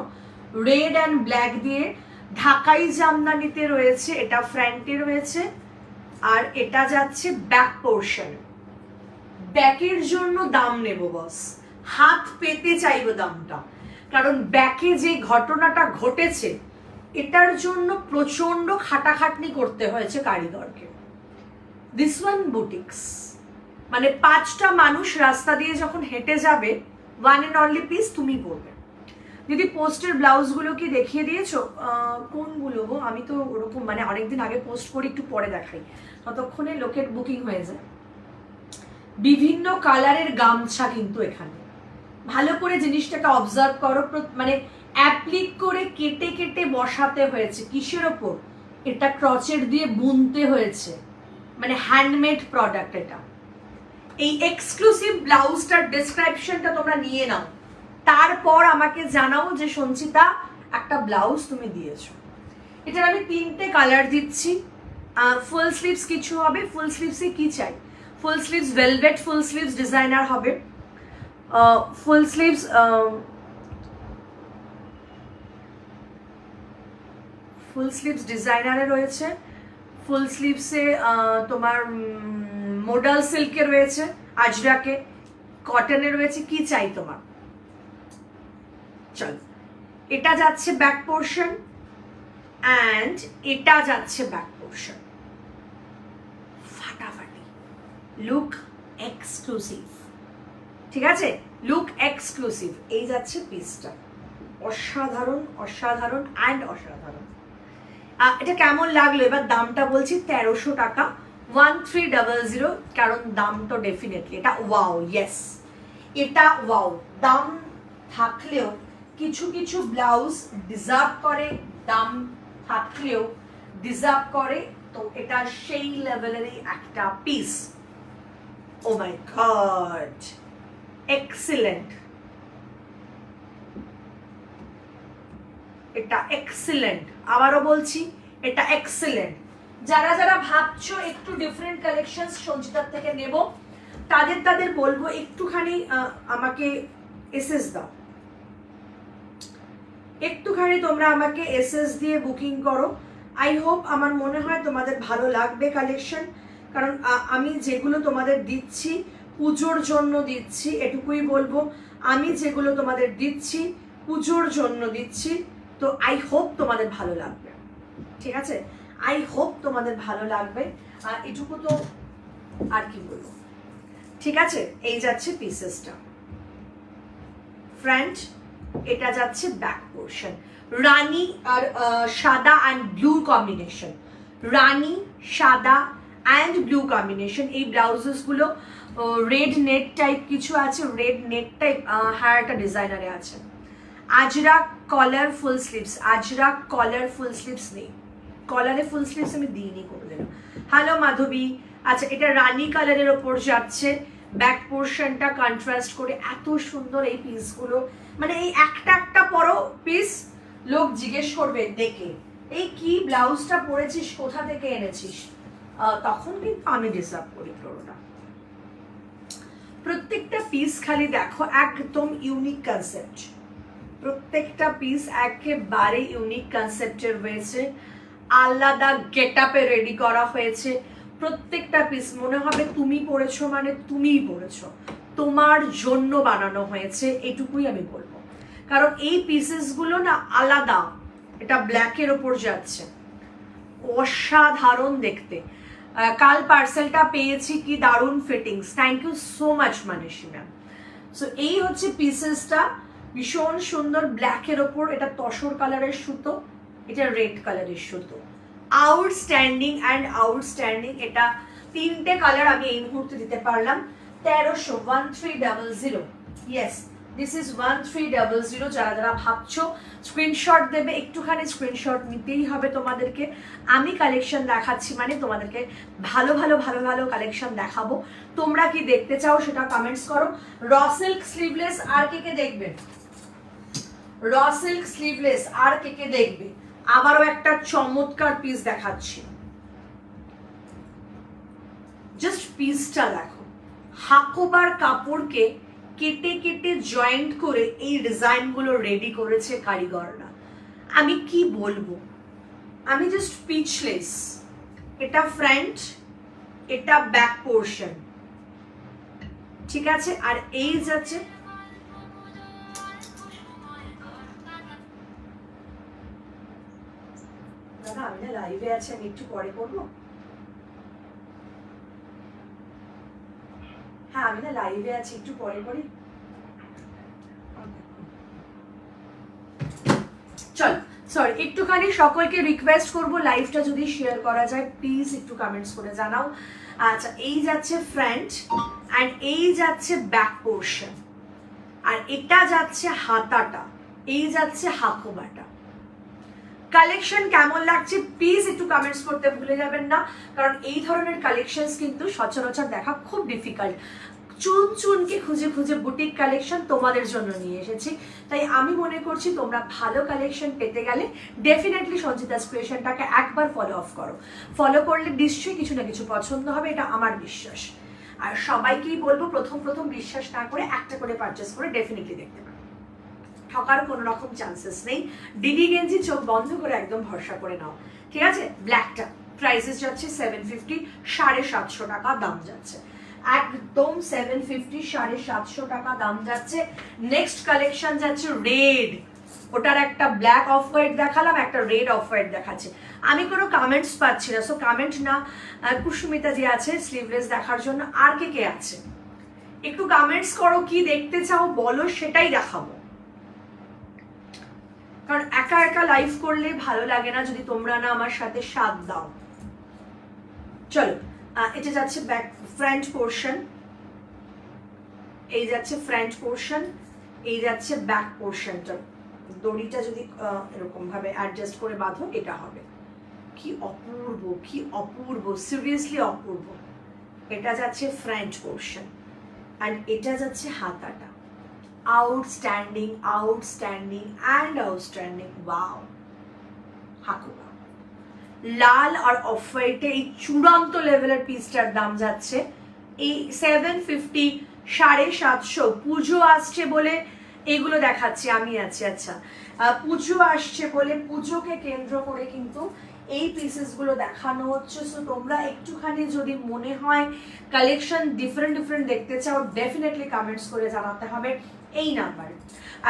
রেড অ্যান্ড ব্ল্যাক দিয়ে ঢাকাই জামদানিতে রয়েছে, এটা ফ্রন্টে রয়েছে, আর এটা যাচ্ছে ব্যাক পোর্শন। ব্যাকের জন্য দাম নেব বস, হাত পেতে চাইবো দামটা, কারণ ব্যাকে যে ঘটনাটা ঘটেছে এটার জন্য প্রচন্ড খাটাখাটনি করতে হয়েছে কারিগরকে। দিস ওয়ান বুটিক্স, মানে 5টা মানুষ রাস্তা দিয়ে যখন হেঁটে যাবে, ওয়ান অ্যান্ড অনলি পিস তুমি পরবে। যদি পোস্টের ব্লাউজগুলো কি দেখিয়ে দিয়েছো? কোনগুলো গো? আমি তো ওরকম মানে অনেকদিন আগে পোস্ট করি, একটু পরে দেখাই, ততক্ষণে লোকের বুকিং হয়ে যায়। বিভিন্ন কালারের গামছা কিন্তু এখানে, ভালো করে জিনিসটাকে অবজার্ভ করো, মানে অ্যাপ্লিক করে কেটে কেটে বসাতে হয়েছে। কিসের ওপর? এটা ক্রচের দিয়ে বুনতে হয়েছে, মানে হ্যান্ডমেড প্রোডাক্ট এটা। এই এক্সক্লুসিভ ব্লাউজটার ডেসক্রিপশনটা তোমরা নিয়ে নাও, তারপর আমাকে জানাও যে সঞ্চিতা একটা ব্লাউজ তুমি দিয়েছো। এটার আমি 3টে কালার দিচ্ছি। ফুল স্লিভস কিছু হবে, ফুল স্লিভসে কি চাই? ফুল স্লিভস ভেলভেট ফুল স্লিভস ডিজাইনার হবে, ফুল স্লিভস ফুল স্লিভস ডিজাইনারে রয়েছে, ফুল স্লিভসে তোমার মোডাল সিল্কে রয়েছে, আজরাকে, কটনে রয়েছে, কি চাই তোমার? চল এটা যাচ্ছে ব্যাক পোর্শন অ্যান্ড এটা যাচ্ছে ব্যাক পোর্শন, ফাটাফাটি লুক এক্সক্লুসিভ, ঠিক আছে? Look exclusive. এই যাচ্ছে পিসটা, অসাধারণ অসাধারণ অ্যান্ড অসাধারণ। এটা কেমন লাগলো? এবার দামটা বলছি 1300 টাকা, 1300, কারণ দাম তো ডেফিনেটলি এটা ওয়াও, ইয়েস এটা ওয়াও। দাম থাকলেও কিছু কিছু ব্লাউজ ডিজার্ভ করে, দাম থাকলেও ডিজার্ভ করে, তো এটা সেই লেভেলেরই একটা piece. O my god, excellent, এটা এক্সিলেন্ট। আবারও বলছি এটা এক্সেলেন্ট। যারা যারা ভাবছো একটু ডিফারেন্ট কালেকশন সঞ্চিতার থেকে নেব, তাদের বলবো একটুখানি আমাকে এসএস দাও, একটুখানি তোমরা আমাকে এসএস দিয়ে বুকিং করো। আই হোপ, আমার মনে হয় তোমাদের ভালো লাগবে কালেকশন, কারণ আমি যেগুলো তোমাদের দিচ্ছি পুজোর জন্য দিচ্ছি, এটুকুই বলবো। আমি যেগুলো তোমাদের দিচ্ছি পুজোর জন্য দিচ্ছি, তো আই হোপ তোমাদের ভালো লাগবে, ঠিক আছে? আই হোপ তোমাদের ভালো লাগবে, এটুকু তো আর কি বলবো, ঠিক আছে? এই যাচ্ছে পিসেসটা ফ্রেন্ড, এটা যাচ্ছে ব্যাক পোর্শন, রানী আর সাদা অ্যান্ড ব্লু কম্বিনেশন, রানী সাদা অ্যান্ড ব্লু কম্বিনেশন। এই ব্লাউজেস গুলো রেড নেট টাইপ কিছু আছে, রেড নেট টাইপ একটা ডিজাইনারে আছে। আজরাক কলার ফুল স্লিভস, আজরাক কলার ফুল স্লিভস নেই, কলারে ফুল স্লিভস আমি দিইনি কোনোদিন। হ্যালো মাধবী, আচ্ছা এটা রানী কালারের ওপর যাচ্ছে, ব্যাক পোর্শনটা কন্ট্রাস্ট করে, এত সুন্দর এই পিসগুলো, মানে এই একটা একটা পরো পিস লোক জিজ্ঞেস করবে দেখে, এই কি ব্লাউজটা পরেছিস, কোথা থেকে এনেছিস, তখন কিন্তু আমি ডিসার্ভ করি পুরোটা। প্রত্যেকটা পিস খালি দেখো একদম ইউনিক কনসেপ্ট, প্রত্যেকটা পিস একেবারে ইউনিক কনসেপ্টের হয়েছে, আলাদা গেট আপে রেডি করা হয়েছে। প্রত্যেকটা পিস মনে হবে তুমি পরেছো মানে তুমিই পরেছো, তোমার জন্য বানানো হয়েছে, এটুকুই আমি বলবো। কারণ এই পিসেসগুলো না আলাদা, এটা ব্ল্যাকের ওপর যাচ্ছে, অসাধারণ দেখতে। কাল পার্সেলটা পেয়েছি, কি দারুণ fittings, thank you so much Mansi ma'am. So এই হচ্ছে পিসেসটা, ভীষণ সুন্দর ব্ল্যাকের ওপর, এটা তসর কালারের সুতো, এটা রেড কালারের সুতো, আউটস্ট্যান্ডিং অ্যান্ড আউটস্ট্যান্ডিং। এটা তিনটে কালার আমি এই মুহূর্তে দিতে পারলাম। 1300 1300, ইয়েস দিস ইজ 1300। যারা যারা ভাবছো স্ক্রিনশট দেবে, একটুখানি স্ক্রিনশট নিতেই হবে তোমাদেরকে। আমি কালেকশন দেখাচ্ছি মানে তোমাদেরকে ভালো ভালো ভালো ভালো কালেকশন দেখাবো। তোমরা কি দেখতে চাও সেটা কমেন্টস করো। র সিল্ক স্লিভলেস আর কে দেখবে, র সিল্ক স্লিভলেস আর কে দেখবে? আবারও একটা চমৎকার পিস দেখাচ্ছি, জাস্ট পিসটা দেখো, হাকোবার কাপড়কে কেটে কেটে জয়েন্ট করে এই ডিজাইনগুলো রেডি করেছে কারিগররা। আমি কি বলবো, আমি জাস্ট স্পিচলেস। এটা ফ্রন্ট, এটা ব্যাক পোর্শন, ঠিক আছে? আর এই যাচ্ছে, দাদা আমি না লাইভে আছি, আমি একটু পরে করবো। হ্যাঁ আমি না লাইভে আছি, একটু পরে করি। চল সরি, একটুখানি সকলকে রিকোয়েস্ট করব লাইভটা যদি শেয়ার করা যায় প্লিজ একটু কমেন্টস করে জানাও। আচ্ছা এই যাচ্ছে ফ্রন্ট অ্যান্ড এই যাচ্ছে ব্যাক পোর্শন, আর এটা যাচ্ছে হাতাটা, এই যাচ্ছে হাকোবাটা। কালেকশন কেমন লাগছে প্লিজ একটু কমেন্টস করতে ভুলে যাবেন না, কারণ এই ধরনের কালেকশনস কিন্তু সচরাচর দেখা খুব ডিফিকাল্ট। চুন চুনকে খুঁজে খুঁজে বুটিক কালেকশন তোমাদের জন্য নিয়ে এসেছি, তাই আমি মনে করছি তোমরা ভালো কালেকশন পেতে গেলে ডেফিনেটলি সঞ্চিতাস ক্রিয়েশনটাকে একবার ফলো অফ করো। ফলো করলে নিশ্চয়ই কিছু না কিছু পছন্দ হবে, এটা আমার বিশ্বাস। আর সবাইকেই বলবো প্রথম প্রথম বিশ্বাস না করে একটা করে পারচেস করে ডেফিনেটলি দেখতে পারো, ঠকার কোনো রকম চান্সেস নেই। ডিডি গেঞ্জি চোখ বন্ধ করে একদম ভরসা করে নাও, ঠিক আছে? ব্ল্যাকটা প্রাইসেস যাচ্ছে 750, 750 টাকা দাম যাচ্ছে, একদম 750 750 টাকা দাম যাচ্ছে। নেক্সট কালেকশন যাচ্ছে রেড, ওটার একটা ব্ল্যাক অফ হোয়াইট দেখালাম, একটা রেড অফ হোয়াইট দেখাচ্ছে। আমি কোনো কমেন্টস পাচ্ছি না, সো কমেন্ট না। কুসুমিতা যে আছে স্লিভলেস দেখার জন্য, আর কে আছে একটু কমেন্টস করো, কি দেখতে চাও বলো, সেটাই দেখাবো। কারণ একা একা লাইভ করলে ভালো লাগে না যদি তোমরা না আমার সাথে সাথ দাও। চলো এটা যাচ্ছে ব্যাক ফ্রন্ট পোর্শন, এই যাচ্ছে ফ্রন্ট পোর্শন, এই যাচ্ছে ব্যাক পোর্শনটা। দড়িটা যদি এরকম ভাবে অ্যাডজাস্ট করে বাঁধো এটা হবে। কি অপূর্ব, কি অপূর্ব, সিরিয়াসলি অপূর্ব। এটা যাচ্ছে ফ্রন্ট পোর্শন অ্যান্ড এটা যাচ্ছে হাতাটা। Outstanding, outstanding and outstanding, wow. Hakoba লাল আর অফ হোয়াইটে এই চূড়ান্ত লেভেলের পিসটার দাম যাচ্ছে এই 750, 750। পুজো আসছে বলে এগুলো দেখাচ্ছি আমি আছি। আচ্ছা, পুজো আসছে বলে পুজোকে কেন্দ্র করে কিন্তু এই পিসেসগুলো দেখানো হচ্ছে। সো তোমরা একটুখানি যদি মনে হয় কালেকশন ডিফারেন্ট দেখতে চাও, ডেফিনেটলি কমেন্টস করে জানাতে হবে এই নাম্বারে।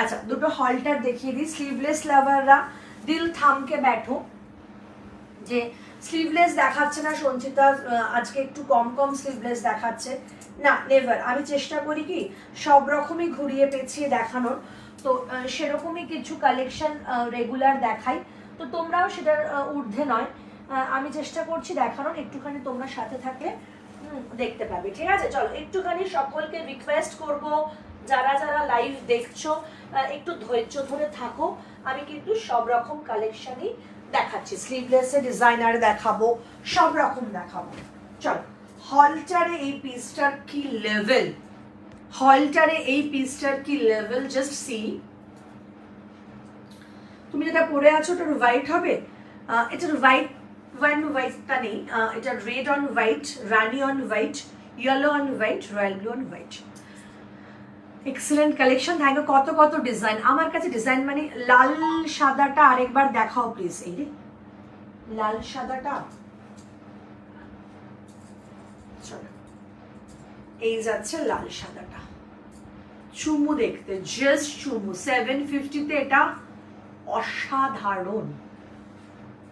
আচ্ছা, দুটো হলটার দেখিয়ে দিই। স্লিভলেস লাভাররা দিল থামকে ব্যাঠো, যে স্লিভলেস দেখাচ্ছে না সঞ্চিতা, আজকে একটু কম স্লিভলেস দেখাচ্ছে না, নেভার। আমি চেষ্টা করি কি সব রকমই ঘুরিয়ে পেঁচিয়ে দেখানোর, তো সেরকমই কিছু কালেকশন রেগুলার দেখাই, তো তোমরাও সেটার ঊর্ধ্বে নয়, আমি চেষ্টা করছি দেখানোর। একটুখানি তোমরা সাথে থাকলে দেখতে পাবে, ঠিক আছে? চলো, একটুখানি সকলকে রিকোয়েস্ট করব, যারা লাইভ দেখছো একটু ধৈর্য ধরে থাকো, আমি কিন্তু সব রকম কালেকশনই দেখাচ্ছি, স্লিভলেসে ডিজাইনার দেখাবো, সব রকম দেখাবো। চলো, হলটারে এই পিসটার কি লেভেল, জাস্ট সি। তুমি যেটা পরে আছো ওটা হোয়াইট হবে, এটার হোয়াইটটা নেই, এটা রেড অন হোয়াইট, রানি on white, yellow on white, royal blue on white. Excellent collection, thank you. কত ডিজাইন আমার কাছে, ডিজাইন মানে লাল সাদাটা আরেকবার দেখাও প্লিজ। এই রে লাল সাদাটা, চলো এই যাচ্ছে লাল সাদাটা, চুমু দেখতে, জাস্ট চুমু। 750-তে এটা অসাধারণ,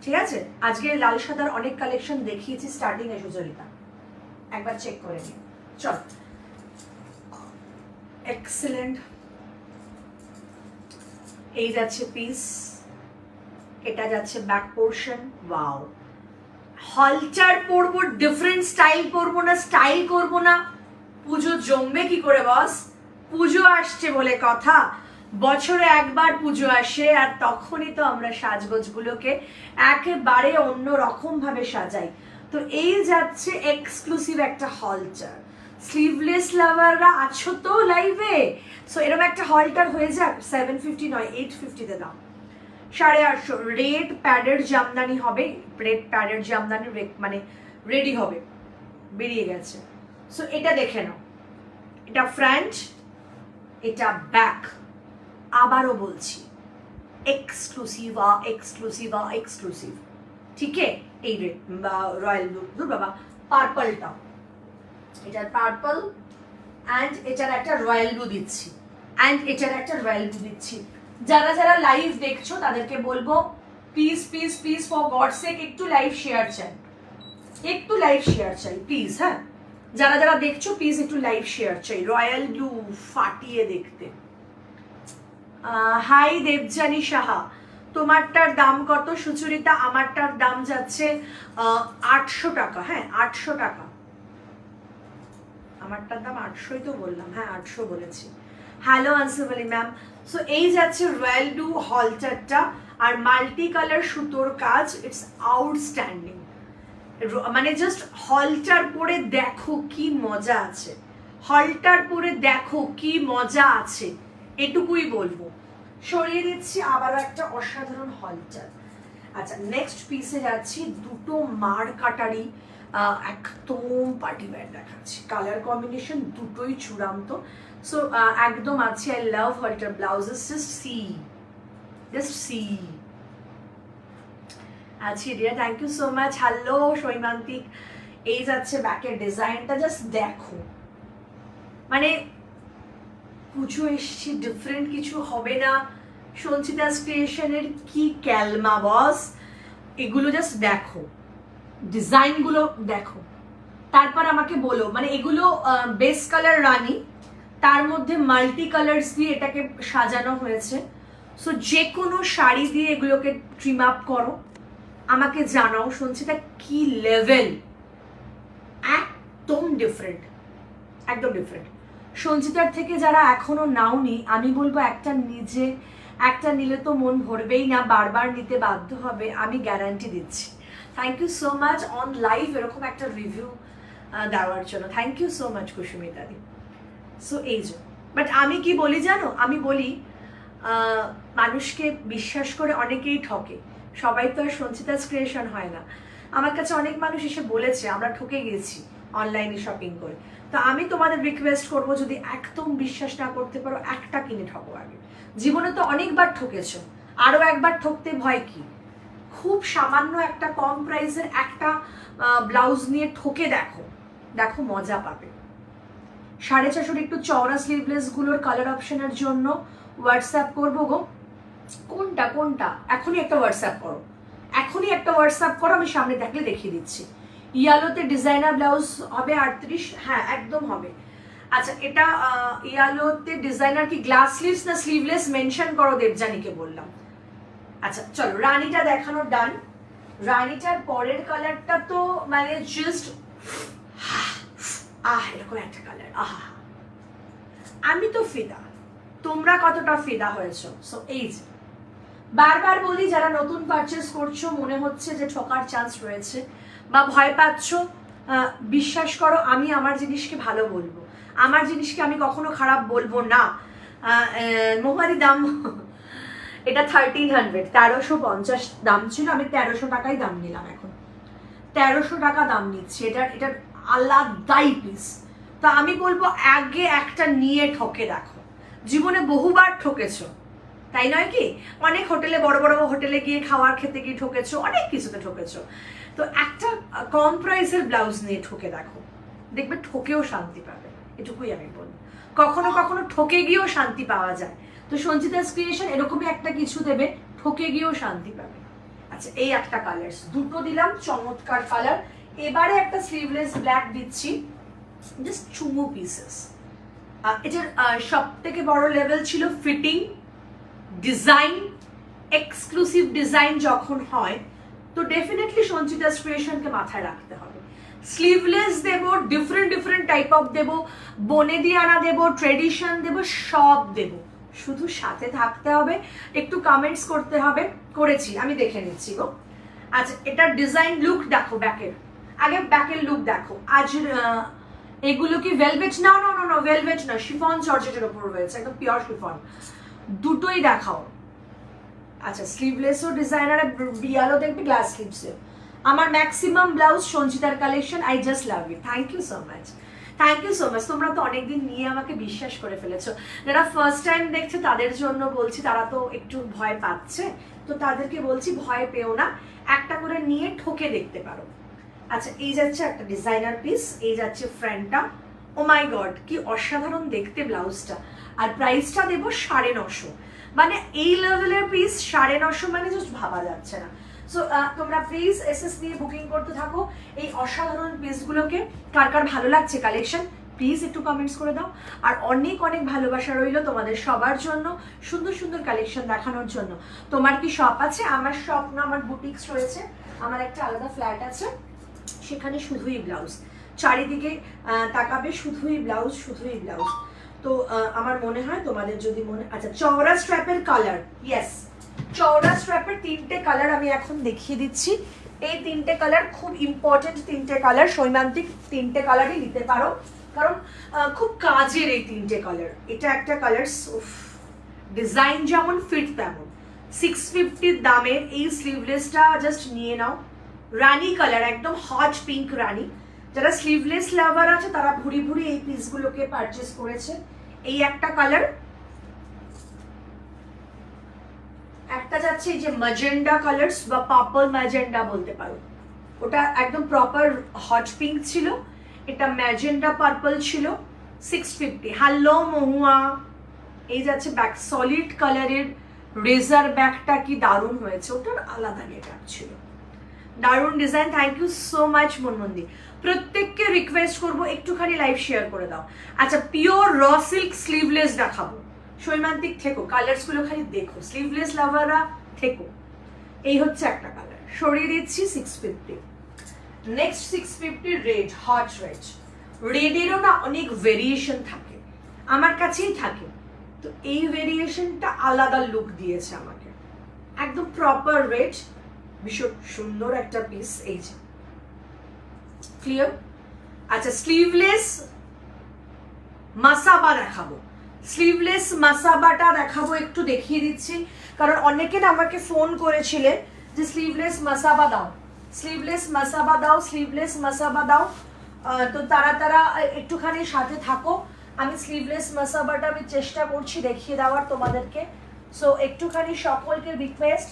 ঠিক আছে? আজকে লাল সাদার অনেক কালেকশন দেখিয়েছি স্টার্টিং এ, সুচরিতা একবার চেক করে নিই। চল, এক্সেলেন্ট। এই যাচ্ছে পিস, এটা যাচ্ছে ব্যাক পোর্শন। ওয়াও, হলচার পরবো, ডিফারেন্ট স্টাইল পরবো না, স্টাইল করবো না, পুজো জমবে কি করে বস? পুজো আসছে বলে কথা, বছরে একবার পুজো আসে, আর তখনই তো আমরা সাজগোজগুলোকে একেবারে অন্য রকম ভাবে সাজাই। তো এই যাচ্ছে এক্সক্লুসিভ একটা হলচার। স্লিভলেস লাভাররা আছো তো লাইভে? সো এরকম একটা হলটার হয়ে যাক, 750 নয় 850-তে দাম, 850। রেড প্যাডের জামদানি হবে, রেড প্যাডের জামদানি মানে রেডি হবে, বেরিয়ে গেছে। সো এটা দেখে নাও, এটা ফ্রন্ট, এটা ব্যাক। আবারও বলছি, এক্সক্লুসিভ, ঠিক আছে? এই রয়্যাল ব্লু, বাবা পার্পলটা, এটার পার্পল অ্যান্ড এটার একটা রয়্যাল ব্লু দিচ্ছি, যারা লাইভ দেখছো তাদেরকে বলবো প্লিজ ফর গড সেক একটু লাইভ শেয়ার চাই, প্লিজ। হ্যাঁ, যারা দেখছো প্লিজ একটু লাইভ শেয়ার চাই। রয়্যাল ব্লু ফাটিয়ে দেখতে। হাই দেবজানী সাহা, তোমারটার দাম কত সুচরিতা? আমারটার দাম যাচ্ছে 800 টাকা। হ্যাঁ, 800 টাকা, আমারটার দাম 800ই তো বললাম, হ্যাঁ 800 বলেছি। Hello আনসিবলি ma'am. সো এই যাচ্ছে রয়্যাল ব্লু হলচারটা, আর মাল্টি কালার সুতোর কাজ, ইটস আউটস্ট্যান্ডিং। মানে জাস্ট হলটার পরে দেখো কি মজা আছে, এটুকুই বলবো। সরিয়ে দিচ্ছি, আবারও একটা অসাধারণ হলচার। আচ্ছা, নেক্সট পিসে যাচ্ছি, দুটো মার কাটারি একদম পার্টি ওয়্যার দেখাচ্ছি, কালার কম্বিনেশন দুটোই চূড়ান্ত। সো একদম আছে, I love halter blouses, just see. আচ্ছা dear, thank you so much. Hello Saimantik. এই যাচ্ছে ব্যাকের ডিজাইনটা, জাস্ট দেখো, মানে পুজো এসছি, ডিফারেন্ট কিছু হবে না? সঞ্চিতাস ক্রিয়েশনের কি ক্যালমা বস, এগুলো জাস্ট দেখো, ডিজাইনগুলো দেখো, তারপর আমাকে বলো। মানে এগুলো বেস কালার রানি, তার মধ্যে মাল্টি কালার্স দিয়ে এটাকে সাজানো হয়েছে। সো যে কোনো শাড়ি দিয়ে এগুলোকে ট্রিম আপ করো, আমাকে জানাও সঞ্চিতা কি লেভেল, একদম ডিফারেন্ট। সঞ্চিতার থেকে যারা এখনো নাওনি, আমি বলবো একটা নিলে তো মন ভরবেই না, বারবার নিতে বাধ্য হবে, আমি গ্যারান্টি দিচ্ছি। Thank you so much on live এরকম একটা রিভিউ দেওয়ার জন্য, thank you so much Kusumita di. So এই যে, বাট আমি কি বলি জানো, আমি বলি মানুষকে বিশ্বাস করে অনেকেই ঠকে। সবাই তো আর সঞ্চিতাস ক্রিয়েশন হয় না। আমার কাছে অনেক মানুষ এসে বলেছে আমরা ঠকে গেছি অনলাইনে শপিং করে। তো আমি তোমাদের রিকোয়েস্ট করবো, যদি একদম বিশ্বাস না করতে পারো একটা কিনে ঠকো আগে। জীবনে তো অনেকবার ঠকেছো, আরও একবার ঠকতে ভয় কি? খুব সামান্য একটা কম প্রাইসের একটা ব্লাউজ নিয়ে ঠকে দেখো, দেখো মজা পাবে। 450 একটু চওড়া স্লিভলেস গুলোর কালার অপশনের জন্য হোয়াটসঅ্যাপ করবো গো। কোনটা কোনটা? এখনই একটা হোয়াটসঅ্যাপ করো, এখনই একটা হোয়াটসঅ্যাপ করো, আমি সামনে দেখলে দেখিয়ে দিচ্ছি। ইয়ালোতে ডিজাইনার ব্লাউজ হবে 38, হ্যাঁ একদম হবে। আচ্ছা এটা ইয়ালোতে ডিজাইনার কি গ্লাস স্লিভস না স্লিভলেস মেনশন করো, দেবজানীকে বললাম। আচ্ছা চলো রানীটা দেখানো ডান। রানীটার পরের কালারটা তো মানে জাস্ট এরকম একটা কালার, আমি তো ফিদা, তোমরা কতটা ফিদা হয়েছো? সো এই যে বারবার বলি, যারা নতুন পারচেস করছো মনে হচ্ছে যে ঠকার চান্স রয়েছে বা ভয় পাচ্ছ, বিশ্বাস করো আমি আমার জিনিসকে ভালো বলবো, আমার জিনিসকে আমি কখনো খারাপ বলবো না। মোহারি দাম এটা 1300, 1350 দাম ছিল, আমি 1300 টাকাই দাম নিলাম, এখন 1300 টাকা দাম নিচ্ছি। এটার আলাদাই পিস। তো আমি বলবো আগে একটা নিয়ে ঠকে দেখো, জীবনে বহুবার ঠকেছো তাই নয় কি? অনেক হোটেলে, বড় বড় হোটেলে গিয়ে খাওয়ার খেতে গিয়ে ঠকেছো, অনেক কিছুতে ঠকেছো। তো একটা কম প্রাইসের ব্লাউজ নিয়ে ঠকে দেখো, দেখবে ঠকেও শান্তি পাবে, এটুকুই আমি বলবো। কখনো কখনো ঠকে গিয়েও শান্তি পাওয়া যায়। তো সঞ্চিতাস ক্রিয়েশন এরকমই একটা কিছু দেবে, ঠকে গিয়েও শান্তি পাবে। আচ্ছা এই একটা কালার, দুটো দিলাম, চমৎকার কালার। এবারে একটা স্লিভলেস ব্ল্যাক দিচ্ছি, জাস্ট চুমু পিসেস। এটার সব থেকে বড় লেভেল ছিল ফিটিং, ডিজাইন, এক্সক্লুসিভ ডিজাইন যখন হয় তো ডেফিনেটলি সঞ্চিতাস ক্রিয়েশনকে মাথায় রাখতে হবে। স্লিভলেস দেবো, ডিফারেন্ট টাইপ অফ দেবো, বনে দিয়ে আনা দেবো, ট্রেডিশন দেবো, সব দেবো, শুধু সাথে থাকতে হবে, একটু কমেন্টস করতে হবে। করেছি আমি, দেখে নিচ্ছি গো। আচ্ছা এটার ডিজাইন লুক দেখো, ব্যাকের আগে ব্যাকের লুক দেখো। আজ এগুলো কি ভেলভেট? না না না না ভেলভেট না, শিফন জর্জেটের উপর রয়েছে, একদম পিওর শিফন। দুটোই দেখাও। আচ্ছা স্লিভলেসও ডিজাইনার, বিয়ালও দেখবে গ্লাস স্লিভসে। আমার ম্যাক্সিমাম ব্লাউজ সঞ্চিতার collection, I just love it. Thank you so much, thank you so much. তোমরা তো অনেকদিন নিয়ে আমাকে বিশ্বাস করে ফেলেছো। যারা ফার্স্ট টাইম দেখছে তাদের জন্য বলছি, তারা তো একটু ভয় পাচ্ছে, তো তাদেরকে বলছি ভয় পেও না, একটা করে নিয়ে ঠকে দেখতে পারো। আচ্ছা এই যাচ্ছে একটা ডিজাইনার পিস, এই যাচ্ছে ফ্রন্টটা। ও মাই গড কি অসাধারণ দেখতে ব্লাউজটা। আর প্রাইসটা দেবো 950, মানে এই লেভেলের পিস 950 মানে জাস্ট ভাবা যাচ্ছে না। সো তোমরা প্লিজ এসএস দিয়ে বুকিং করতে থাকো এই অসাধারণ পিসগুলোকে। কার কার ভালো লাগছে কালেকশন প্লিজ একটু কমেন্টস করে দাও। আর অনেক অনেক ভালোবাসা রইলো তোমাদের সবার জন্য, সুন্দর সুন্দর কালেকশন দেখানোর জন্য। তোমার কি শপ আছে? আমার শপ না, আমার বুটিক্স রয়েছে, আমার একটা আলাদা ফ্ল্যাট আছে, সেখানে শুধুই ব্লাউজ, চারিদিকে তাকাবে শুধুই ব্লাউজ, শুধুই ব্লাউজ। তো আমার মনে হয় তোমাদের যদি মনে, আচ্ছা চওড়া স্ট্র্যাপের কালার, ইয়েস চওড়া স্ট্র্যাপের 3টে কালার আমি এখন দেখিয়ে দিচ্ছি। এই 3টে কালার খুব ইম্পর্টেন্ট, 3টে কালার সৈমান্তিক, 3টে কালারই নিতে পারো, কারণ খুব কাজের এই 3টে কালার। এটা একটা কালার, ডিজাইন যেমন ফিট তেমন। 650 দামের এই স্লিভলেসটা জাস্ট নিয়ে নাও। রানী কালার, একদম হট পিঙ্ক রানী। যারা স্লিভলেস লাভার আছে তারা ভুরি ভুরি এই পিসগুলোকে পারচেস করেছে। এই একটা কালার, একটা যাচ্ছে এই যে ম্যাজেন্ডা কালারস বা পার্পল ম্যাজেন্ডা বলতে পারো, ওটা একদম প্রপার হট পিঙ্ক ছিল, এটা ম্যাজেন্ডা পার্পল ছিল। 650। হ্যালো মহুয়া। এই যাচ্ছে ব্যাক, সলিড কালারের রেজার ব্যাগটা কি দারুণ হয়েছে, ওটার আলাদা গেট আপ ছিল, দারুণ design. Thank you so much মনমন্দি। প্রত্যেককে রিকোয়েস্ট করবো একটুখানি লাইভ শেয়ার করে দাও। আচ্ছা পিওর র সিল্ক স্লিভলেস দেখাবো, সৈমান্তিক থেকো, কালারসগুলো খালি দেখো, স্লিভলেস লাভাররা থেকো। এই হচ্ছে একটা কালার, সরিয়ে দিচ্ছি 650। Next 650 red, hot red. রেডেরও না অনেক ভেরিয়েশন থাকে, আমার কাছেই থাকে, তো এই ভেরিয়েশনটা আলাদা লুক দিয়েছে আমাকে, একদম প্রপার রেড, ভীষণ সুন্দর একটা পিস। এই যে ক্লিয়ার। আচ্ছা স্লিভলেস মাসাবা দেখাবো, স্লিভলেস মাসাবাটা দেখাবো, একটু দেখিয়ে দিচ্ছি, কারণ অনেকে না আমাকে ফোন করেছিলেন যে স্লিভলেস মাসাবা দাও, স্লিভলেস মাসাবা দাও, স্লিভলেস মাসাবা দাও। তো তারা একটুখানি সাথে থাকো। আমি স্লিভলেস মাসাবাটা আমি চেষ্টা করছি দেখিয়ে দেওয়ার তোমাদেরকে। সো একটুখানি সকলকে রিকোয়েস্ট,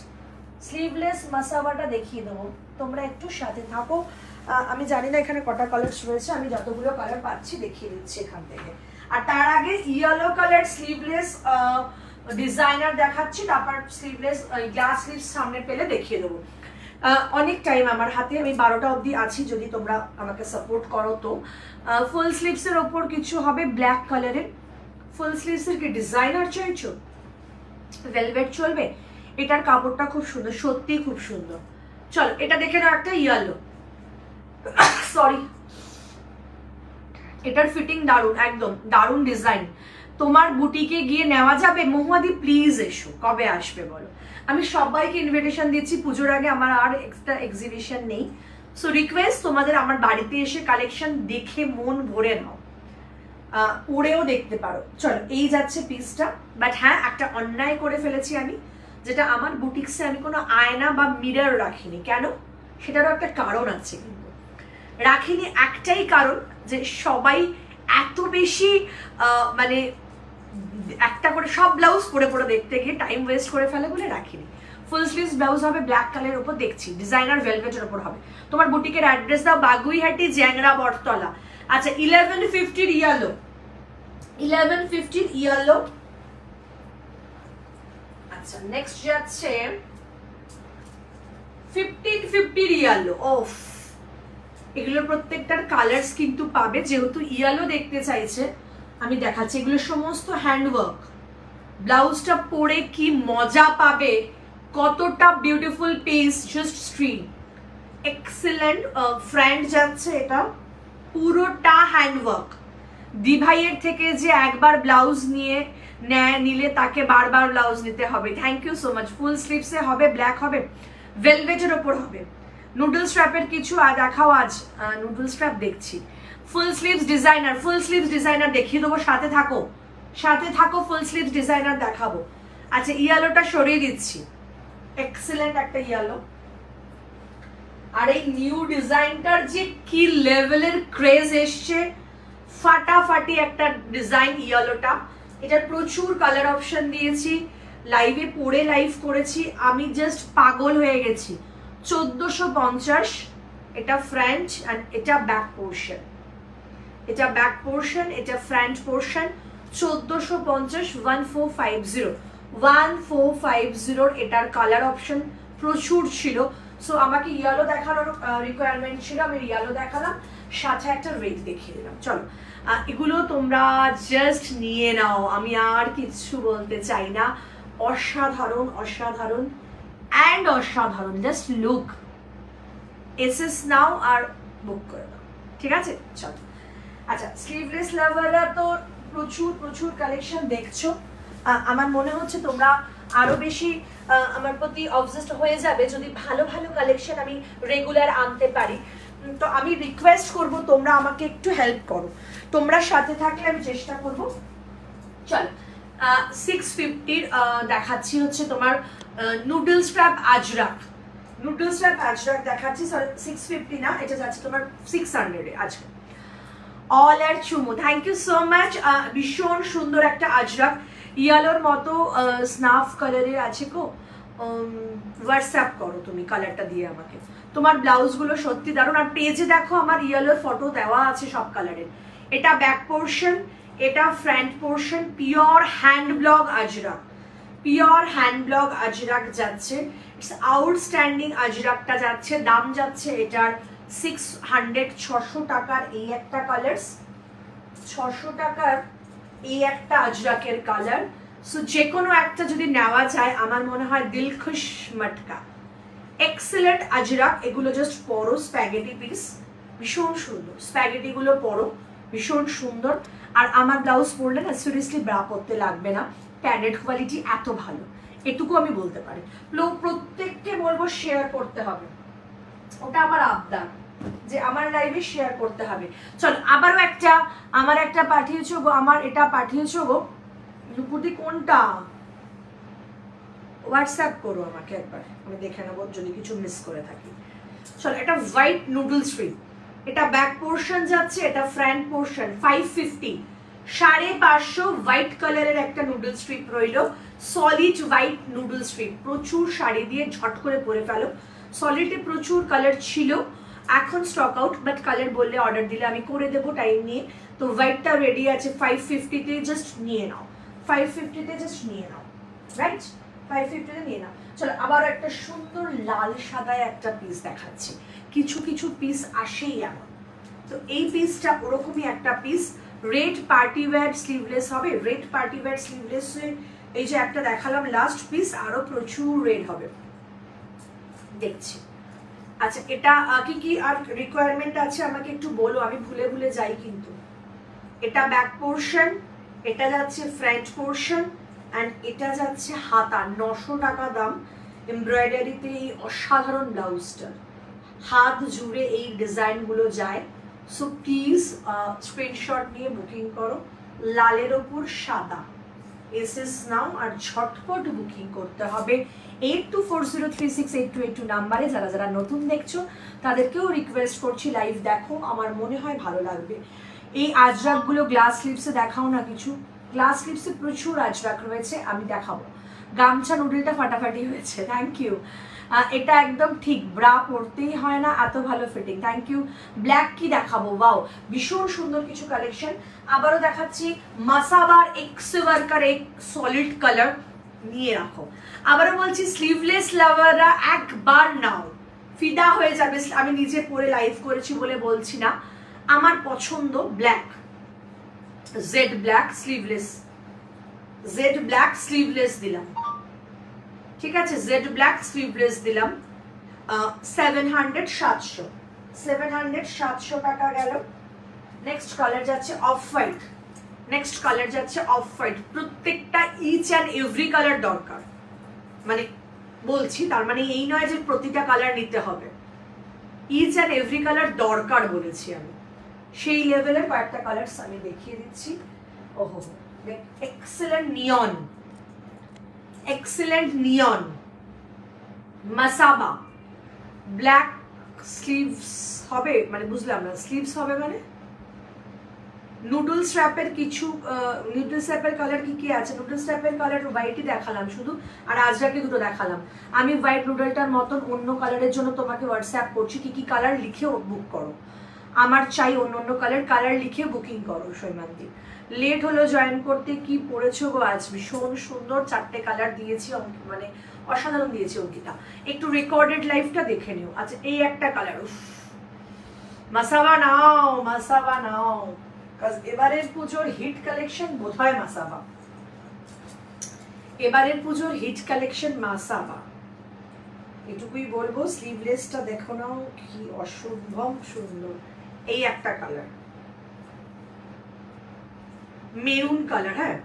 স্লিভলেস মাসাবাটা দেখিয়ে দেবো, তোমরা একটু সাথে থাকো। আমি জানি না এখানে কটা কালার্স রয়েছে, আমি যতগুলো কালার পাচ্ছি দেখিয়ে দিচ্ছি এখান থেকে। আর তার আগে ইয়েলো কালার স্লিভলেস ডিজাইনার দেখাচ্ছি, তারপর স্লিভলেস গ্লাস স্লিভস সামনে পেলে দেখিয়ে দেবো। অনেক টাইম আমার হাতে, আমি 12টা অবধি আছি যদি তোমরা আমাকে সাপোর্ট করো। তো ফুল স্লিভসের ওপর কিছু হবে ব্ল্যাক কালারের। ফুল স্লিভসের কি ডিজাইনার চাইছো? ভেলভেট চলবে? এটার কাপড়টা খুব সুন্দর, সত্যি খুব সুন্দর। চলো এটা দেখে নাও, একটা ইয়েলো, সরি, এটার ফিটিং দারুণ, একদম দারুণ ডিজাইন। তোমার বুটিকে গিয়ে নেওয়া যাবে। মহুয়াদি প্লিজ এসো, কবে আসবে বলো? আমি সবাইকে ইনভিটেশন দিচ্ছি, পুজোর আগে আমার আর এক্সট্রা এক্সিবিশন নেই। সো রিকোয়েস্ট তোমাদের আমার বাড়িতে এসে কালেকশন দেখে মন ভরে নাও, পরেও দেখতে পারো। চলো এই যাচ্ছে পিসটা। বাট হ্যাঁ, একটা অন্যায় করে ফেলেছি আমি, যেটা আমার বুটিক্সে আমি কোনো আয়না বা মিরর রাখিনি। কেন? সেটারও একটা কারণ আছে, কিন্তু রাখিনি একটাই কারণ, যে সবাই এত বেশি মানে একটা করে সব ব্লাউজ পরে পরে দেখতে গিয়ে টাইম ওয়েস্ট করে ফেলে বলে রাখিনি। ফুল স্লিভস ব্লাউজ হবে ব্ল্যাক কালারের উপর, দেখছি ডিজাইনার ভেলভেটের উপর হবে। তোমার বুটিকের অ্যাড্রেস দাও, বাগুইহাটি, জ্যাংরা, বটতলা। আচ্ছা 1150 ইয়েলো, 1150 ইয়েলো। আচ্ছা নেক্সট যাচ্ছে 1550 ইয়েলো। ওফ, এগুলোর প্রত্যেকটার কালার্স কিন্তু পাবে, যেহেতু ইয়েলো দেখতে চাইছে আমি দেখাচ্ছি। এগুলো সমস্ত হ্যান্ডওয়ার্ক। ব্লাউজটা পরে কি মজা পাবে, কতটা beautiful piece, just stream excellent. Friend যাচ্ছে, এটা পুরোটা হ্যান্ডওয়ার্ক। দিভাইয়ের থেকে যে একবার ব্লাউজ নিলে তাকে বারবার ব্লাউজ নিতে হবে। Thank you so much. Full স্লিভসে হবে, ব্ল্যাক হবে, ভেলভেটের ওপর হবে। নুডল স্ট্র্যাপের কিছু দেখাও আজ, নুডল স্ট্র্যাপ দেখছি। ফুল স্লিভস ডিজাইনার, ফুল স্লিভস ডিজাইনার দেখিয়ে দেবো, সাথে থাকো, সাথে থাকো, ফুল স্লিভস ডিজাইনার দেখাবো। আচ্ছা ইয়েলোটা সরিয়ে দিচ্ছি, এক্সেলেন্ট একটা ইয়েলো। আর এই নিউ ডিজাইনটার যে কি লেভেলের ক্রেজ এসছে, ফাটাফাটি একটা ডিজাইন ইয়েলোটা। এটার প্রচুর কালার অপশন দিয়েছি, লাইভে পরে লাইভ করেছি, আমি জাস্ট পাগল হয়ে গেছি। 1450, এটা ফ্রন্ট আর এটা ব্যাক পোর্শন, এটা ব্যাক পোর্শন, এটা ফ্রন্ট পোর্শন। 1450, 1450, 1450 এটার কালার অপশন প্রচুর ছিল। সো আমাকে ইয়েলো দেখানোর রিকোয়ারমেন্ট ছিল, আমি ইয়েলো দেখালাম, সাথে একটা রেড দেখিয়ে দিলাম। চলো এগুলো তোমরা জাস্ট নিয়ে নাও, আমি আর কিছু বলতে চাই না। অসাধারণ, অসাধারণ অ্যান্ড অসাধারণ, জাস্ট লুক। এসএস নাও আর বুক করে দাও, ঠিক আছে? চলো আচ্ছা, স্লিভলেস লাভাররা তো প্রচুর প্রচুর কালেকশন দেখছো। আমার মনে হচ্ছে তোমরা আরো বেশি আমার প্রতি অবসেসড হয়ে যাবে যদি ভালো ভালো কালেকশন আমি রেগুলার আনতে পারি। তো আমি রিকোয়েস্ট করব তোমরা আমাকে একটু হেল্প করো, তোমরা সাথে থাকলে আমি চেষ্টা করব। চলো 650 দেখাচ্ছি হচ্ছে তোমার noodle strap Ajrak, noodle strap Ajrak দেখাচ্ছি। সরি 650 না, এটা যাচ্ছে তোমার 600 এ আজকে। অল আর চুমু, থ্যাংক ইউ সো মাচ। ভীষণ সুন্দর একটা আজরাক, ইয়েলোর মতো স্নাফ কালারের আছে গো। হোয়াটসঅ্যাপ করো তুমি কালারটা দিয়ে আমাকে, তোমার ব্লাউজগুলো সত্যি দারুণ। আর পেজে দেখো আমার ইয়েলোর ফটো দেওয়া আছে সব কালারের। এটা ব্যাক পোর্শন, এটা front portion, pure hand block Ajrakh, pure hand block Ajrakh যাচ্ছে। ইটস আউটস্ট্যান্ডিং আজরাকটা যাচ্ছে। দাম যাচ্ছে এটার 600, 600 টাকার এই একটা কালার্স, 600 টাকার এই একটা আজরাকের কালার। সো যে কোনো একটা যদি নেওয়া যায় আমার মনে হয় দিল খুশ মটকা। এক্সেলেন্ট আজরাক, এগুলো জাস্ট পরো, স্প্যাগেটি পিস, ভীষণ সুন্দর। স্প্যাগেটিগুলো পরো, ভীষণ সুন্দর। আর আমার ব্লাউজ পরলে না সিরিয়াসলি ব্রা পরতে লাগবে না, প্যাডেড কোয়ালিটি এত ভালো, এটুকু আমি বলতে পারি। প্রত্যেককে বলবো শেয়ার করতে হবে, ওটা আমার আবদার যে আমার লাইভে শেয়ার করতে হবে। চল আবারও একটা, আমার একটা পাঠিয়েছো গো, আমার এটা পাঠিয়েছো গো নুপুদি, কোনটা হোয়াটসঅ্যাপ করো আমাকে একবার, আমি দেখে নেবো যদি কিছু মিস করে থাকি। চলো, এটা হোয়াইট নুডল স্ট্রিপ, এটা ব্যাক পোর্শন যাচ্ছে, এটা ফ্রন্ট পোর্শন। 550, 550 হোয়াইট কালারের একটা নুডল স্ট্রিপ রইল, সলিড হোয়াইট নুডল স্ট্রিপ। প্রচুর শাড়ি দিয়ে ঝট করে পরে ফেলো, সলিডে প্রচুর কালার ছিল, এখন স্টক আউট, বাট কালার বললে অর্ডার দিলে আমি করে দেবো টাইম নিয়ে। তো হোয়াইটটা রেডি আছে 550-তে, জাস্ট নিয়ে নাও, 550-তে জাস্ট নিয়ে নাও, রাইট? 550-তে নিয়ে নাও। চলো, আবার একটা সুন্দর লাল সাদায় একটা পিস দেখাচ্ছি, কিছু কিছু পিস আসেই এমন। তো এই পিসটা ওরকমই একটা piece, red party wear sleeveless হবে, রেড পার্টি ওয়্যার স্লিভলেস। এই যে একটা দেখালাম লাস্ট পিস, আরো প্রচুর রেড হবে দেখছি। আচ্ছা, এটা কি কি আর রিকোয়ারমেন্ট আছে আমাকে একটু বলো, আমি ভুলে ভুলে যাই কিন্তু। এটা ব্যাক পোর্শন, এটা যাচ্ছে ফ্রন্ট পোর্শন, অ্যান্ড এটা যাচ্ছে হাতা। 900 টাকা দাম, এমব্রয়ডারিতে এই অসাধারণ ব্লাউজটা, হাত জুড়ে এই ডিজাইনগুলো যায়। সো প্লিজ স্ক্রিনশট নিয়ে বুকিং করো, লালের ওপর সাদা, এসএস নাও, আর ঝটপট বুকিং করতে হবে 8240368282 নাম্বারে। যারা যারা নতুন দেখছো তাদেরকেও রিকোয়েস্ট করছি লাইভ দেখো, আমার মনে হয় ভালো লাগবে। এই আজরাকগুলো গ্লাস স্লিভসে দেখাও না কিছু, গ্লাস স্লিভসে প্রচুর আজরাক রয়েছে, আমি দেখাবো। গামছা নুডলটা ফাটাফাটি হয়েছে, থ্যাংক ইউ। এটা একদম ঠিক, ব্রা পরতেই হয় না, এত ভালো ফিটিং, থ্যাংক ইউ। ব্ল্যাক কি দেখাবো, ওয়াও ভীষণ সুন্দর কিছু কালেকশন। আবারও দেখাচ্ছি মাসাবার এক্স ওয়ার্কার, এক সলিড কালার নিয়ে রাখো। আবারও বলছি স্লিভলেস লাভাররা একবার নাও, ফিদা হয়ে যাবে। আমি নিজে পরে লাইভ করেছি বলে বলছি না, আমার পছন্দ black, jet black sleeveless, jet black sleeveless দিলাম, ঠিক আছে, জেড ব্ল্যাক স্লিভলেস দিলাম। 700 টাকা গেল। নেক্সট কালার যাচ্ছে অফ হোয়াইট, নেক্সট কালার যাচ্ছে অফ হোয়াইট। প্রত্যেকটা ইচ অ্যান্ড এভরি কালার দরকার, মানে বলছি তার মানে এই নয় যে প্রতিটা কালার নিতে হবে, ইচ অ্যান্ড এভরি কালার দরকার বলেছি আমি। সেই লেভেলের কয়েকটা কালার্স আমি দেখিয়ে দিচ্ছি। ওহো, এক্সেলেন্ট নিয়ন, এক্সেলেন্ট নিয়ন মাসাবা, ব্ল্যাক স্লিভস হবে, মানে বুঝলাম না স্লিভস হবে মানে। নুডল স্ট্র্যাপের কিছু, নুডল স্ট্র্যাপের কালার কি কি আছে? নুডল স্ট্র্যাপের কালার হোয়াইটই দেখালাম শুধু, আর আজরাকে দুটো দেখালাম। আমি হোয়াইট নুডলটার মতন অন্য কালারের জন্য তোমাকে হোয়াটসঅ্যাপ করছি, কি কি কালার লিখে বুক করো, আমার চাই অন্য অন্য কালার লিখে বুকিং করো। সৈমান্তি লেট হলো জয়েন করতে, কি পড়েছো গো আজ? ভীষণ সুন্দর 4টে কালার দিয়েছি, মানে অসাধারণ দিয়েছি অঙ্কিতা। একটু রেকর্ডেড লাইভটা দেখে নিও। আচ্ছা, এই একটা কালার, মাসাবা নাও, মাসাবা নাও, এবারের পুজোর হিট কালেকশন বোধহয় মাসাবা, এবারের পুজোর হিট কালেকশন মাসাবা, এটুকুই বলবো। স্লিভলেসটা দেখো নাও, কি অসম্ভব সুন্দর। এই একটা কালার, মেরুন কালার, হ্যাঁ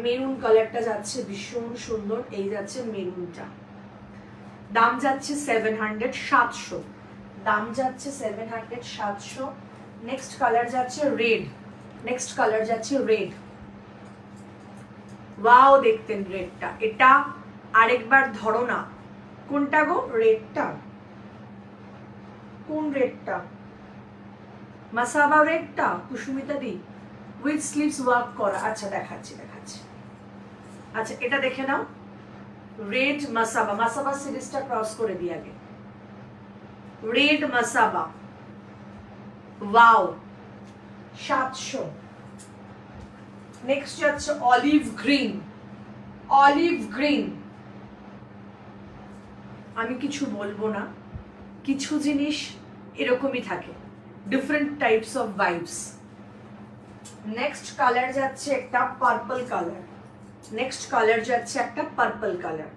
মেরুন কালারটা যাচ্ছে ভীষণ সুন্দর। এই যাচ্ছে মেরুনটা, দাম যাচ্ছে 700, দাম যাচ্ছে 700। নেক্সট কালার যাচ্ছে রেড, নেক্সট কালার যাচ্ছে রেড, ওয়াও দেখতেন রেডটা। এটা আরেকবার ধরো না, কোনটা গো? রেডটা, কোন রেডটা? মাসাবা রেডটা, কুসুমিতা দি উইথ স্লিভস ওয়ার্ক করা। আচ্ছা দেখাচ্ছি দেখাচ্ছি। আচ্ছা, এটা দেখে নাও, রেড মাসাবা, মাসাবা সিরিজটা ক্রস করে দিই আগে। Red Masaba, wow 700। নেক্সট যাচ্ছে অলিভ গ্রিন, অলিভ গ্রিন। আমি কিছু বলবো না, কিছু জিনিস এরকমই থাকে, different types of vibes. Next colour যাচ্ছে একটা পার্পল কালার, নেক্সট কালার যাচ্ছে একটা পার্পল কালার,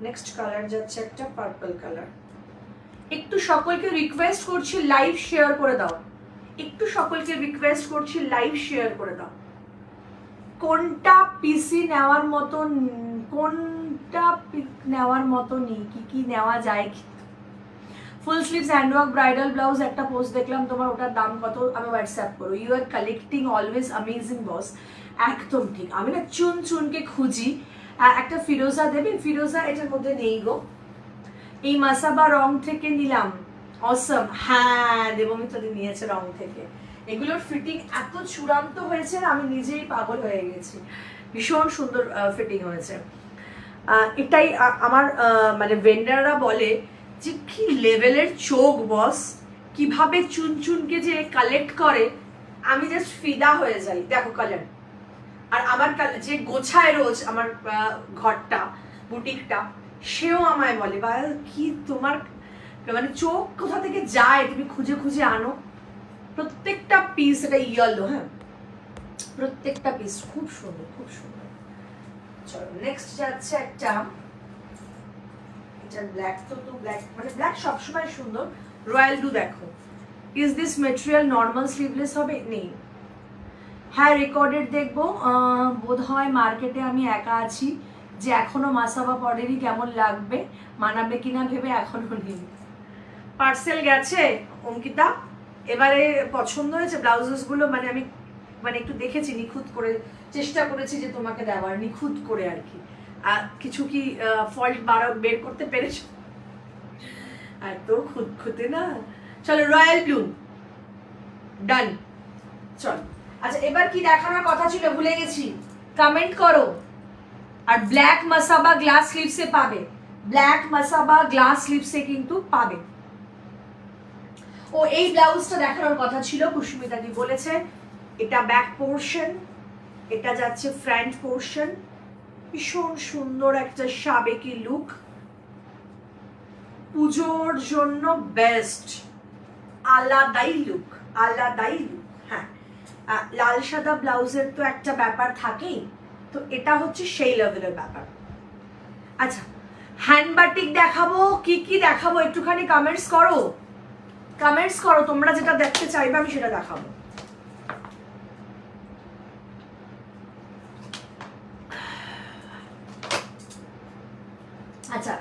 নেক্সট কালার যাচ্ছে একটা পার্পল কালার। একটু সকলকে রিকোয়েস্ট করছি লাইভ শেয়ার করে দাও, একটু সকলকে রিকোয়েস্ট করছি লাইভ শেয়ার করে দাও। কোনটা পিসি নেওয়ার মতন, কোনটা পিক নেওয়ার মতনই, কি কি নেওয়া যায়? Full sleeves handwork bridal blouse একটা পোস্ট দেখলাম তোমার, ওটার দাম কত আমি হোয়াটসঅ্যাপ করো। You are collecting always amazing boss. একদম ঠিক, আমি না চুন চুনকে খুঁজি। একটা ফিরোজা দেবে? ফিরোজা এটার মধ্যে নেই গো, এই মাসাবা রং থেকে নিলাম। অসম, হ্যাঁ দেবমিত্রাদি নিয়েছে রং থেকে। এগুলোর ফিটিং এত চূড়ান্ত হয়েছে না, আমি নিজেই পাগল হয়ে গেছি, ভীষণ সুন্দর ফিটিং হয়েছে। এটাই আমার মানে ভেন্ডাররা বলে যে কি লেভেলের চোখ বস, কিভাবে চুন চুনকে যে কালেক্ট করে, আমি জাস্ট ফিদা হয়ে যাই। দেখো কালার, আর আমার যে গোছায় রোজ আমার ঘরটা, বুটিকটা, সেও আমায় বলে বা কি তোমার মানে চোখ কোথা থেকে যায়, তুমি খুঁজে খুঁজে আনো। প্রত্যেকটা পিস, এটা ইয়েলো, হ্যাঁ প্রত্যেকটা পিস খুব সুন্দর, খুব সুন্দর। চলো নেক্সট যাচ্ছে একটা, এটা ব্ল্যাক, তো ব্ল্যাক মানে ব্ল্যাক সবসময় সুন্দর। রয়্যাল ব্লু দেখো। Is this material normal sleeveless হবে? নেই। হ্যাঁ রেকর্ডেড দেখবো, বোধ হয় মার্কেটে আমি একা আছি যে এখনো মাসাবা পরেরই, কেমন লাগবে মানাবে কিনা ভেবে এখনো নেই। পার্সেল গেছে অঙ্কিতা, এবারে পছন্দ হয়েছে ব্লাউজেস গুলো, মানে আমি মানে একটু দেখেছি নিখুঁত করে, চেষ্টা করেছি যে তোমাকে দেওয়ার নিখুঁত করে আর কি। আর কিছু কি ফল্ট বের করতে পেরেছো? আর তো খুঁতখুঁতে না। চলো রয়্যাল ব্লু ডান। চল আচ্ছা, এবার কি দেখানোর কথা ছিল ভুলে গেছি, কমেন্ট করো। আর ব্ল্যাক মাসাবা গ্লাস স্লিভসে পাবে, ব্ল্যাক মাসাবা গ্লাস স্লিভসে কিন্তু পাবে। ও এই ব্লাউজটা দেখানোর কথা ছিল, কুসুমিতাদি বলেছে এটা ব্যাক পোর্শন, এটা যাচ্ছে ফ্রন্ট পোর্শন। ভীষণ সুন্দর একটা সাবেকি লুক, পুজোর জন্য বেস্ট, আলাদাই লুক, আলাদাই লুক। হ্যাঁ লাল সাদা ব্লাউজের তো একটা ব্যাপার থাকেই, তো এটা হচ্ছে সেই লেভেলের ব্যাপার। আচ্ছা হ্যান্ড বাটিক দেখাবো, কি কি দেখাবো একটুখানি কমেন্টস করো, কমেন্টস করো তোমরা যেটা দেখতে চাইবে আমি সেটা দেখাবো। আচ্ছা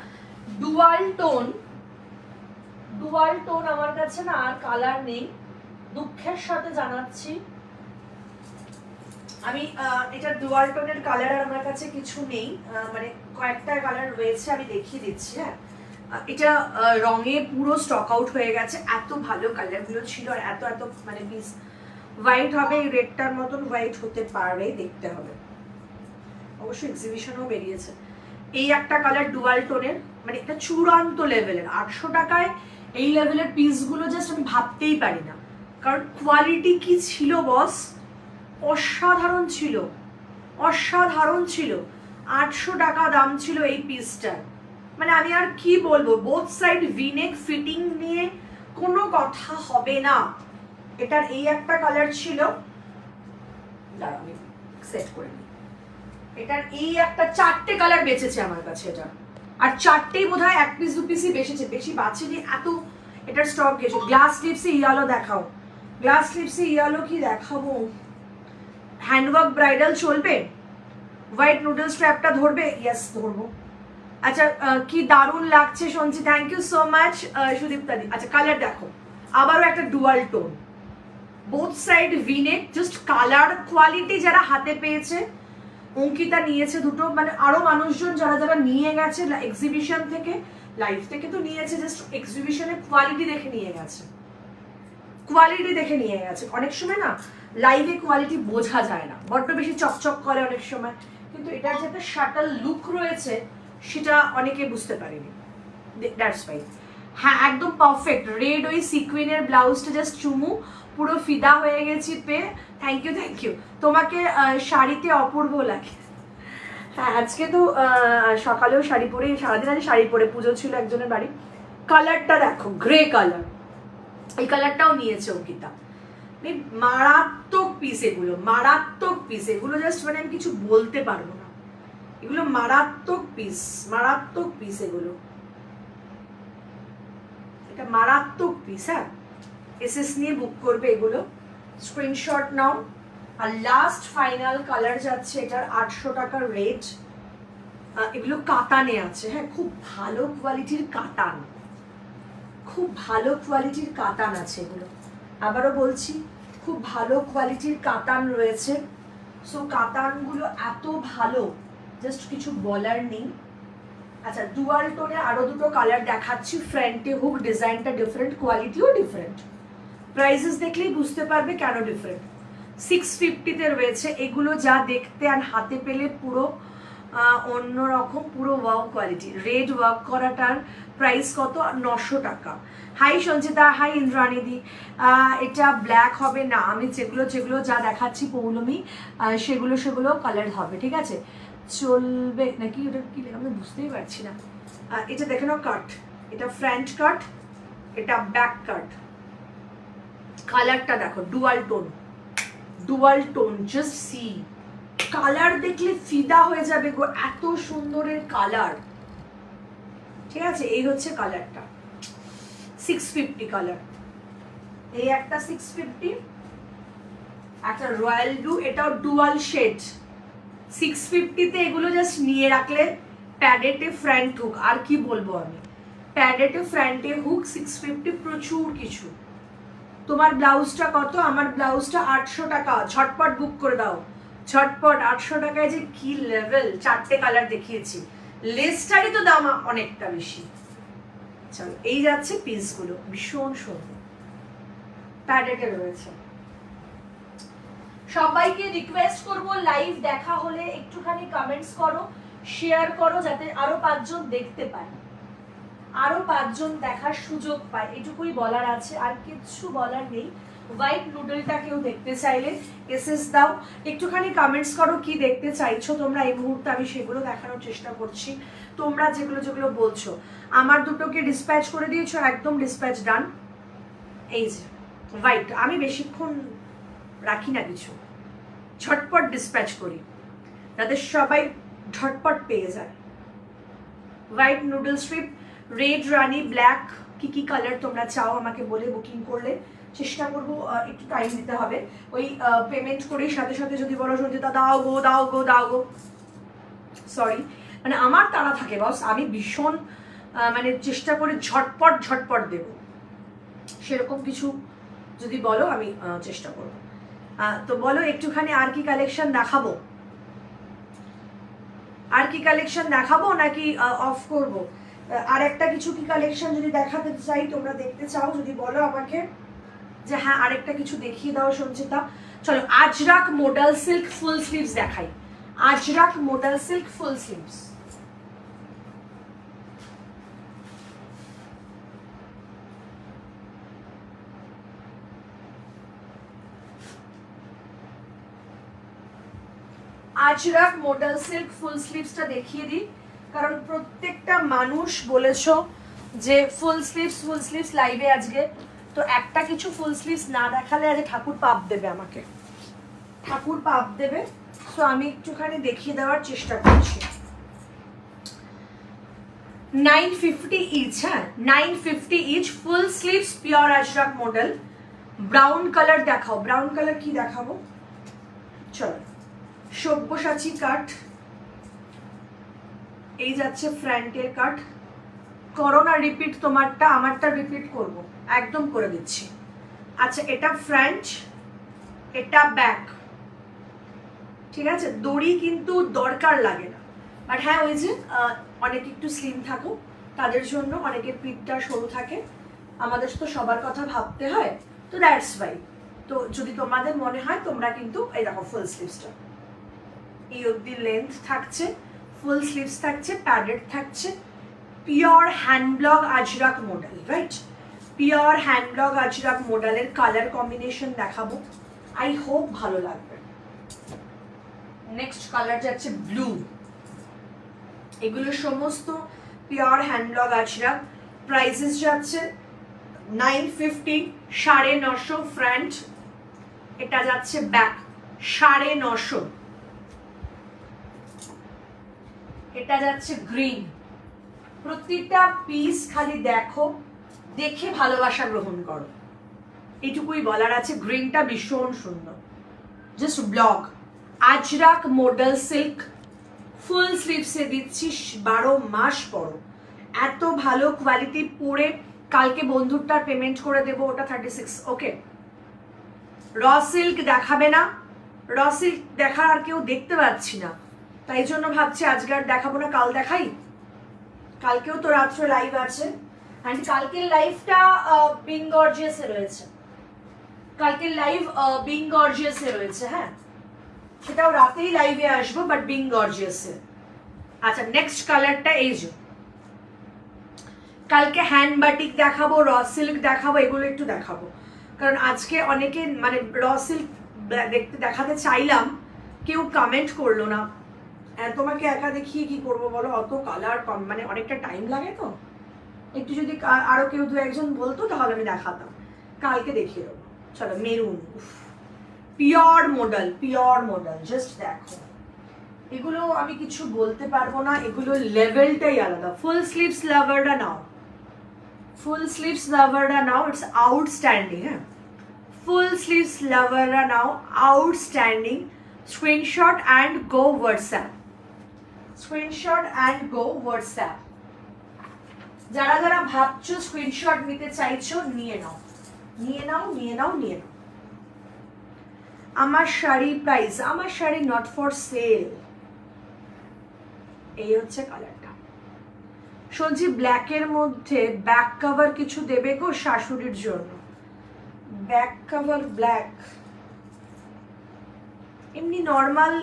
ডুয়াল টোন, ডুয়াল টোন আমার কাছে না আর কালার নেই, দুঃখের সাথে জানাচ্ছি। আমি এটা ডুয়াল টোনের কালার আর আমার কাছে কিছু নেই, মানে কয়েকটা কালার রয়েছে, আমি দেখিয়ে দিচ্ছি। হ্যাঁ এটা রঙে পুরো স্টক আউট হয়ে গেছে, এত ভালো কালারগুলো ছিল আর এত এত মানে পিস হোয়াইট হবে, এই রেডটার মতন হোয়াইট হতে পারে, দেখতে হবে। অবশ্যই এক্সিবিশনও বেরিয়েছে। এই একটা কালার ডুয়াল টোনের, মানে এটা চূড়ান্ত লেভেলের। 800 টাকায় এই লেভেলের পিসগুলো জাস্ট আমি ভাবতেই পারি না, কারণ কোয়ালিটি কি ছিল বস, অসাধারণ ছিল, অসাধারণ ছিল। 800 টাকা দাম ছিল এই পিসটার, মানে আমি আর কি বলবো, বোথ সাইড ভিনেক ফিটিং নিয়ে কোনো কথা হবে না। এটার এই একটা কালার ছিল, দাঁড়াও আমি সেট করে নিই। এটার এই একটা 4টে কালার বেঁচেছে আমার কাছে, এটা আর 4টেই বোধহয় 1 পিস 2 পিসই বেঁচেছে, বেশি বাঁচেনি, এত এটার স্টক গেছে। গ্লাস স্লিভসে ইয়ালো দেখাও, গ্লাস স্লিভসে ইয়ালো কি দেখাবো? হ্যান্ডওয়ার্ক ব্রাইডাল চলবে? হোয়াইট নুডল স্ট্র্যাপটা ধরবে? ইয়েস ধরবো। আচ্ছা কি দারুণ লাগছে শুনছি, থ্যাংক ইউ সো মাচ সুদীপ্তাদি। আচ্ছা কালার দেখো, আবারও একটা dual tone, both side V-neck, just colour quality যারা হাতে পেয়েছে, অঙ্কিতা নিয়েছে দুটো, মানে আরো মানুষজন যারা যারা নিয়ে গেছে এক্সিবিশন থেকে, লাইভ থেকে তো নিয়েছে, জাস্ট এক্সিবিশনের কোয়ালিটি দেখে নিয়ে গেছে, কোয়ালিটি দেখে নিয়ে গেছে। অনেক সময় না লাইভে কোয়ালিটি বোঝা যায় না, বড্ড বেশি চকচক করে অনেক সময়, কিন্তু এটার যে একটা শাটল লুক রয়েছে সেটা অনেকে বুঝতে পারেনি, দ্যাটস ওয়াই। হ্যাঁ একদম পারফেক্ট রেড, ওই সিকুইনের ব্লাউজটা জাস্ট চুমু, পুরো ফিদা হয়ে গেছি পেয়ে। Thank you, thank you. তোমাকে শাড়িতে অপূর্ব লাগে। হ্যাঁ আজকে তো সকালেও শাড়ি পরে, সারাদিন আজ শাড়ি পরে পুজো ছিল একজনের বাড়ি। কালারটা দেখো, গ্রে কালার, এই কালারটাও নিয়েছে অঙ্কিতা। মারাত্মক পিস এগুলো, মারাত্মক পিস এগুলো, জাস্ট মানে আমি কিছু বলতে পারবো না, এগুলো মারাত্মক পিস, মারাত্মক পিস এগুলো, এটা মারাত্মক পিস। হ্যাঁ এসএস নিয়ে বুক করবে এগুলো, স্ক্রিনশট নাও। আর লাস্ট ফাইনাল কালার যাচ্ছে এটার 800 টাকার রেট। এগুলো কাতানে আছে, হ্যাঁ খুব ভালো কোয়ালিটির কাতান, খুব ভালো কোয়ালিটির কাতান আছে এগুলো, আবারও বলছি খুব ভালো কোয়ালিটির কাতান রয়েছে। সো কাতানগুলো এত ভালো, জাস্ট কিছু বলার নেই। আচ্ছা, ডুয়াল টোনে আরো দুটো কালার দেখাচ্ছি। ফ্রন্টে হুক, ডিজাইনটা ডিফারেন্ট, কোয়ালিটিও ডিফারেন্ট, প্রাইসেস দেখলেই বুঝতে পারবে কেন ডিফারেন্ট। 650-তে রয়েছে এগুলো, যা দেখতে আর হাতে পেলে পুরো অন্যরকম, পুরো ওয়াও কোয়ালিটি। রেড ওয়ার্ক করাটার প্রাইস কত? 900 টাকা। হাই সঞ্চিতা, হাই ইন্দ্রাণীদি। এটা ব্ল্যাক হবে না, আমি যেগুলো যেগুলো যা দেখাচ্ছি পৌলমি সেগুলো কালার হবে, ঠিক আছে? চলবে নাকি ওটা কি আমি বুঝতেই পারছি না। এটা দেখে নাও কাট, এটা ফ্রন্ট কাট, এটা ব্যাক কাট। কালারটা দেখো, dual tone, just see. Colour দেখলে ফিদা হয়ে যাবে গো, এত সুন্দরের কালার, ঠিক আছে? এই হচ্ছে কালারটা, 650 কালার। এই একটা 650, একটা রয়্যাল ব্লু, এটাও ডুয়াল শেড। 650-তে এগুলো জাস্ট নিয়ে রাখলে, প্যাডেটে ফ্রন্ট হুক, আর কি বলবো আমি, প্যাডেটে ফ্রন্টে হুক, 650, প্রচুর কিছু। তোমার ব্লাউজটা কত? আমার ব্লাউজটা 800 টাকা। ঝটপট বুক করে দাও, ঝটপট। 800 টাকায় যে কি লেভেল, 4টে কালার দেখিয়েছি, লেসটারই তো দাম অনেকটা বেশি। চলো, এই যাচ্ছে পিসগুলো, ভীষণ সুন্দর প্যাডেটে রয়েছে। সবাইকে রিকোয়েস্ট করব, লাইভ দেখা হলে একটুখানি কমেন্টস করো, শেয়ার করো, যাতে আরো 5 জন দেখতে পায়, আরো 5 জন দেখার সুযোগ পায়, এটুকুই বলার আছে, আর কিছু বলার নেই। হোয়াইট নুডলটা কেউ দেখতে চাইলে এসএস দাও, একটুখানি কমেন্টস করো কি দেখতে চাইছো তোমরা এই মুহূর্তে, আমি সেগুলো দেখানোর চেষ্টা করছি। তোমরা যেগুলো বলছো, আমার দুটোকে ডিসপ্যাচ করে দিয়েছো, একদম ডিসপ্যাচ ডান। এই যে হোয়াইট, আমি বেশিক্ষণ রাখি না কিছু, ঝটপট ডিসপ্যাচ করি যাতে সবাই ঝটপট পেয়ে যায়। হোয়াইট নুডল স্ট্রিপ, রেড, রানি, ব্ল্যাক, কি কালার তোমরা চাও আমাকে বলে বুকিং করলে চেষ্টা করবো। একটু টাইম দিতে হবে, ওই পেমেন্ট করেই সাথে সাথে যদি বলো সঞ্চিতা দাও গো, সরি, মানে আমার তাড়া থাকে বস, আমি ভীষণ মানে চেষ্টা করি ঝটপট দেব, সেরকম কিছু যদি বলো আমি চেষ্টা করবো। তো বলো একটুখানি আর কি কালেকশন দেখাবো, আর কি কালেকশন দেখাবো নাকি অফ করব? আর একটা কিছু কি কালেকশন যদি দেখাতে চাই, তোমরা দেখতে চাও, যদি বলো আমাকে যে হ্যাঁ আরেকটা কিছু দেখিয়ে দাও সঞ্চিতা। চলো, Ajrakh modal silk full sleeves দেখাই। Ajrakh modal silk full sleeves, Ajrakh modal silk full স্লিভসটা দেখিয়ে দিই, কারণ প্রত্যেকটা মানুষ বলেছো যে ফুল স্লিভস লাইভে আজকে, তো একটা কিছু ফুল স্লিভস না দেখালে আজ ঠাকুর পাপ দেবে আমাকে, ঠাকুর পাপ দেবে। সো আমি একটুখানি দেখিয়ে দেওয়ার চেষ্টা করছি। 950 ইচ, হ্যাঁ 950 each, full sleeves, pure Ajrak model. Brown colour দেখাও, ব্রাউন কালার কি দেখাবো? চলো, সব্যসাচী কাট, এই যাচ্ছে ফ্রন্টের কাট। করোনা রিপিট তোমারটা, আমারটা রিপিট করব, একদম করে দিচ্ছি। আচ্ছা, এটা ফ্রন্ট, এটা ব্যাক, ঠিক আছে? দড়ি কিন্তু দরকার লাগে না, বাট হ্যাঁ ওই যে অনেকে একটু স্লিম থাকো তাদের জন্য, অনেকের পিঠটা সরু থাকে, আমাদের তো সবার কথা ভাবতে হয়, তো দ্যাটস ওয়াই। তো যদি তোমাদের মনে হয় তোমরা কিন্তু এই দেখো ফুল স্লিভসটা এই অবধি লেন্থ থাকছে, ফুল স্লিভস থাকছে, প্যাডেড থাকছে, pure handblock Ajrakh modal, right? Pure handblock Ajrakh মডেলের কালার কম্বিনেশন দেখাবো, আই হোপ ভালো লাগবে। নেক্সট কালার যাচ্ছে ব্লু, এগুলো সমস্ত পিওর হ্যান্ডব্লক আজরাক, প্রাইসেস যাচ্ছে 950, 950 ফ্রন্ট, এটা যাচ্ছে ব্যাক 950, এটা যাচ্ছে গ্রিন। প্রত্যেকটা পিস খালি দেখো, দেখে ভালোবাসা গ্রহণ করো, এটুকুই বলার আছে। গ্রিনটা ভীষণ সুন্দর, just block. Ajrakh modal silk, full স্লিভসে দিচ্ছি, 12 মাস পরো, এত ভালো কোয়ালিটি, পরে কালকে বন্ধুরটার পেমেন্ট করে দেবো, ওটা 36। ওকে, র সিল্ক দেখাবে না, র সিল্ক দেখার আর কেউ দেখতে পাচ্ছি না, তাই জন্য ভাবছি আজকে আর দেখাবো না, কাল দেখাই। কালকেও তো রাত্রে লাইভ আছে, অ্যান্ড কালকের লাইভটা বিং গর্জিয়াসে রয়েছে, কালকের লাইভ বিং গর্জিয়াসে রয়েছে। হ্যাঁ, সেটাও রাতেই লাইভে আসবো, বাট বিং গর্জিয়াসে। আচ্ছা, নেক্সট কালারটা এই যে, কালকে হ্যান্ড বাটিক দেখাবো, র সিল্ক দেখাবো, এগুলো একটু দেখাবো, কারণ আজকে অনেকে মানে র সিল্ক দেখাতে চাইলাম, কেউ কমেন্ট করলো না। তোমাকে একা দেখিয়ে কি করবো বলো, অত কালার মানে অনেকটা টাইম লাগে তো, একটু যদি আরো কেউ দু একজন বলতো তাহলে আমি দেখাতাম, কালকে দেখিয়ে দেবো। চলো, মেরুন, পিওর মডেল, জাস্ট দেখো, এগুলো আমি কিছু বলতে পারবো না, এগুলো লেভেলটাই আলাদা। ফুল স্লিভস লাভাররা নাও, ফুল স্লিভস লাভাররা নাও, ইটস আউটস্ট্যান্ডিং। হ্যাঁ, ফুল স্লিভস লাভাররা নাও, outstanding. Screenshot and go WhatsApp, screenshot and go WhatsApp. যারা যারা ভাবছো স্ক্রিনশট নিতে চাইছো, নিয়ে নাও, নিয়ে নাও, নিয়ে নাও, নিয়ে নাও। আমার শাড়ি প্রাইস, আমার শাড়ি নট ফর সেল। এই হচ্ছে কালারটা। শুনছি ব্ল্যাকের মধ্যে ব্যাক কভার কিছু দেবে গো শাশুড়ির জন্য। ব্যাক কভার ব্ল্যাক, এমনি নর্মাল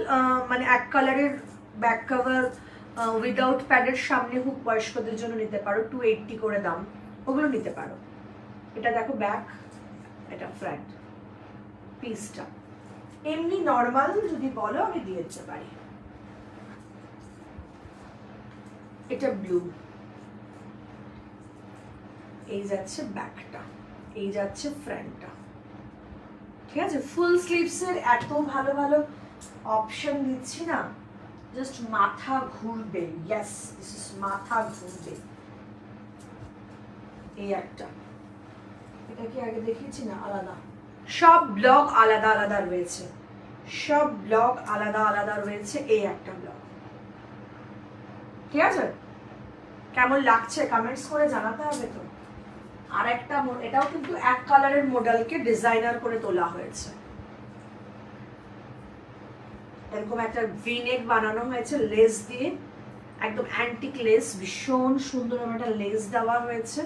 মানে এক কালারের ব্যাক কভার উইদাউট প্যাডের সামনে হুক বয়স্কদের জন্য নিতে পারো, 280 করে দাম, ওগুলো নিতে পারো। এটা দেখো ব্যাক, এটা ফ্রন্ট পিসটা। এমনি নর্মাল যদি বলো আমি দিয়ে দিতে পারি। এটা ব্লু, এই যাচ্ছে ব্যাকটা, এই যাচ্ছে ফ্রন্টটা, ঠিক আছে। ফুল স্লিভস এর এত ভালো ভালো অপশন দিচ্ছি না, জাস্ট মাথা ঘুরবে। ইয়েস, দিস ইজ মাথা ঘুরবে। এই একটা, এটা কি আগে দেখিয়েছি না? আলাদা, সব ব্লগ আলাদা আলাদা রয়েছে, সব ব্লগ আলাদা আলাদা রয়েছে। এই একটা ব্লগ, ঠিক আছে। কেমন লাগছে কমেন্টস করে জানাতে হবে তো। আর একটা, এটাও কিন্তু এক কালারের মডেলকে ডিজাইনার করে তোলা হয়েছে, এরকম একটা ভিনেক বানানো হয়েছে লেস দিয়ে, একদম অ্যান্টিক লেস, ভীষণ সুন্দর একটা লেস দেওয়া হয়েছে,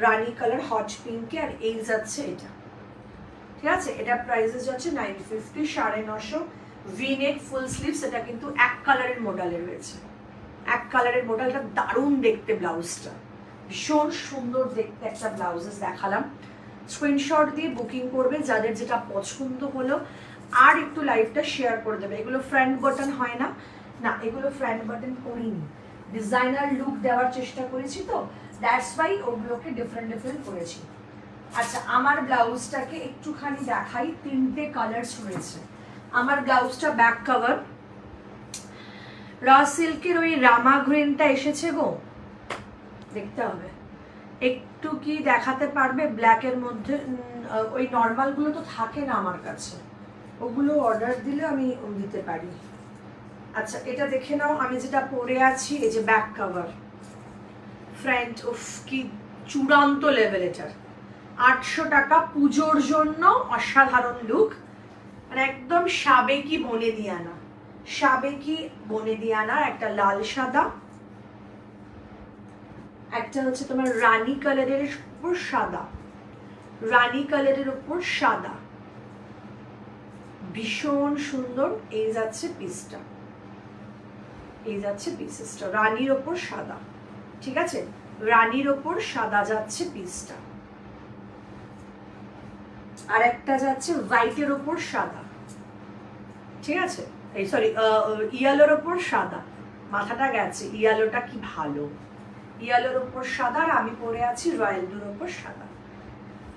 রানি কালার হট পিঙ্কে। আর এই যাচ্ছে এটা, ঠিক আছে। এটা প্রাইসেস যাচ্ছে 950, 950। ভিনেক ফুল স্লিভস, এটা কিন্তু এক কালারের মডেলে রয়েছে, এক কালারের মডেলটা দারুণ দেখতে, ব্লাউজটা ভীষণ সুন্দর দেখতে একটা ব্লাউজেস দেখালাম। স্ক্রিনশট দিয়ে বুকিং করবে যাদের যেটা পছন্দ হলো, আর একটু লাইভটা শেয়ার করে দেবে। এগুলো ফ্রন্ট বাটন হয় না, না এগুলো ফ্রন্ট বাটন করিনি, ডিজাইনার লুক দেওয়ার চেষ্টা করেছি তো, দ্যাটস ওয়াই ওগুলোকে ডিফারেন্ট করেছি। আচ্ছা, আমার ব্লাউজটাকে একটুখানি দেখাই, 3টে কালার্স রয়েছে আমার ব্লাউজটা। ব্যাক কভার র সিল্কের ওই রামা গ্রিনটা এসেছে গো, দেখতে হবে একটু কি দেখাতে পারবে ব্ল্যাকের মধ্যে। ওই নর্মালগুলো তো থাকে না আমার কাছে, ওগুলো অর্ডার দিলে আমি দিতে পারি। আচ্ছা, এটা দেখে নাও, আমি যেটা পরে আছি, এই যে ব্যাক কভার ফ্রন্ট, উফ কি চূড়ান্ত লেভেল এটার। 800 টাকা, পুজোর জন্য অসাধারণ লুক, মানে একদম সাবেকি বনে দিয়ানা, সাবেকি বনে দিয়ানার একটা লাল সাদা, একটা হচ্ছে তোমার রানী কালারের উপর সাদা, রানী কালারের উপর সাদা, ভীষণ সুন্দর। এই যাচ্ছে পিসটা, এই যাচ্ছে পিসেসটা, রানীর ওপর সাদা, ঠিক আছে, রানীর ওপর সাদা যাচ্ছে পিসটা। আর একটা যাচ্ছে হোয়াইটের ওপর সাদা, ঠিক আছে, এই সরি ইয়েলোর ওপর সাদা, মাথাটা গেছে, ইয়েলোটা কি ভালো, ইয়েলোর ওপর সাদা। আর আমি পরে আছি রয়্যাল ব্লুর ওপর সাদা।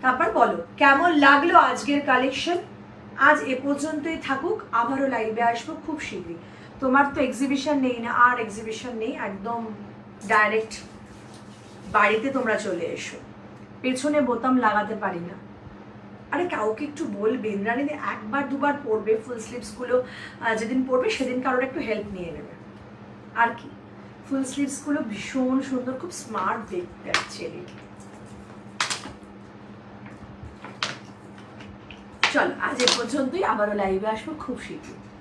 তারপর বলো কেমন লাগলো আজকের কালেকশন। আজ এ পর্যন্তই থাকুক, আবারও লাইভে আসবো খুব শীঘ্রই। তোমার তো এক্সিবিশন নেই না, আর এক্সিবিশন নেই, একদম ডাইরেক্ট বাড়িতে তোমরা চলে এসো, পেছনে বোতাম লাগাতে পারি না। আরে কাউকে একটু বলবে, ইন্দ্রাণীদি একবার দুবার পরবে, ফুল স্লিভসগুলো যেদিন পরবে সেদিন কারোর একটু হেল্প নিয়ে নেবে। আর কি, ফুল স্লিভসগুলো ভীষণ সুন্দর, খুব স্মার্ট দেখতে ছেলে।
চল আজ এ পর্যন্তই, আবারও লাইভে আসবো খুব শীঘ্রই।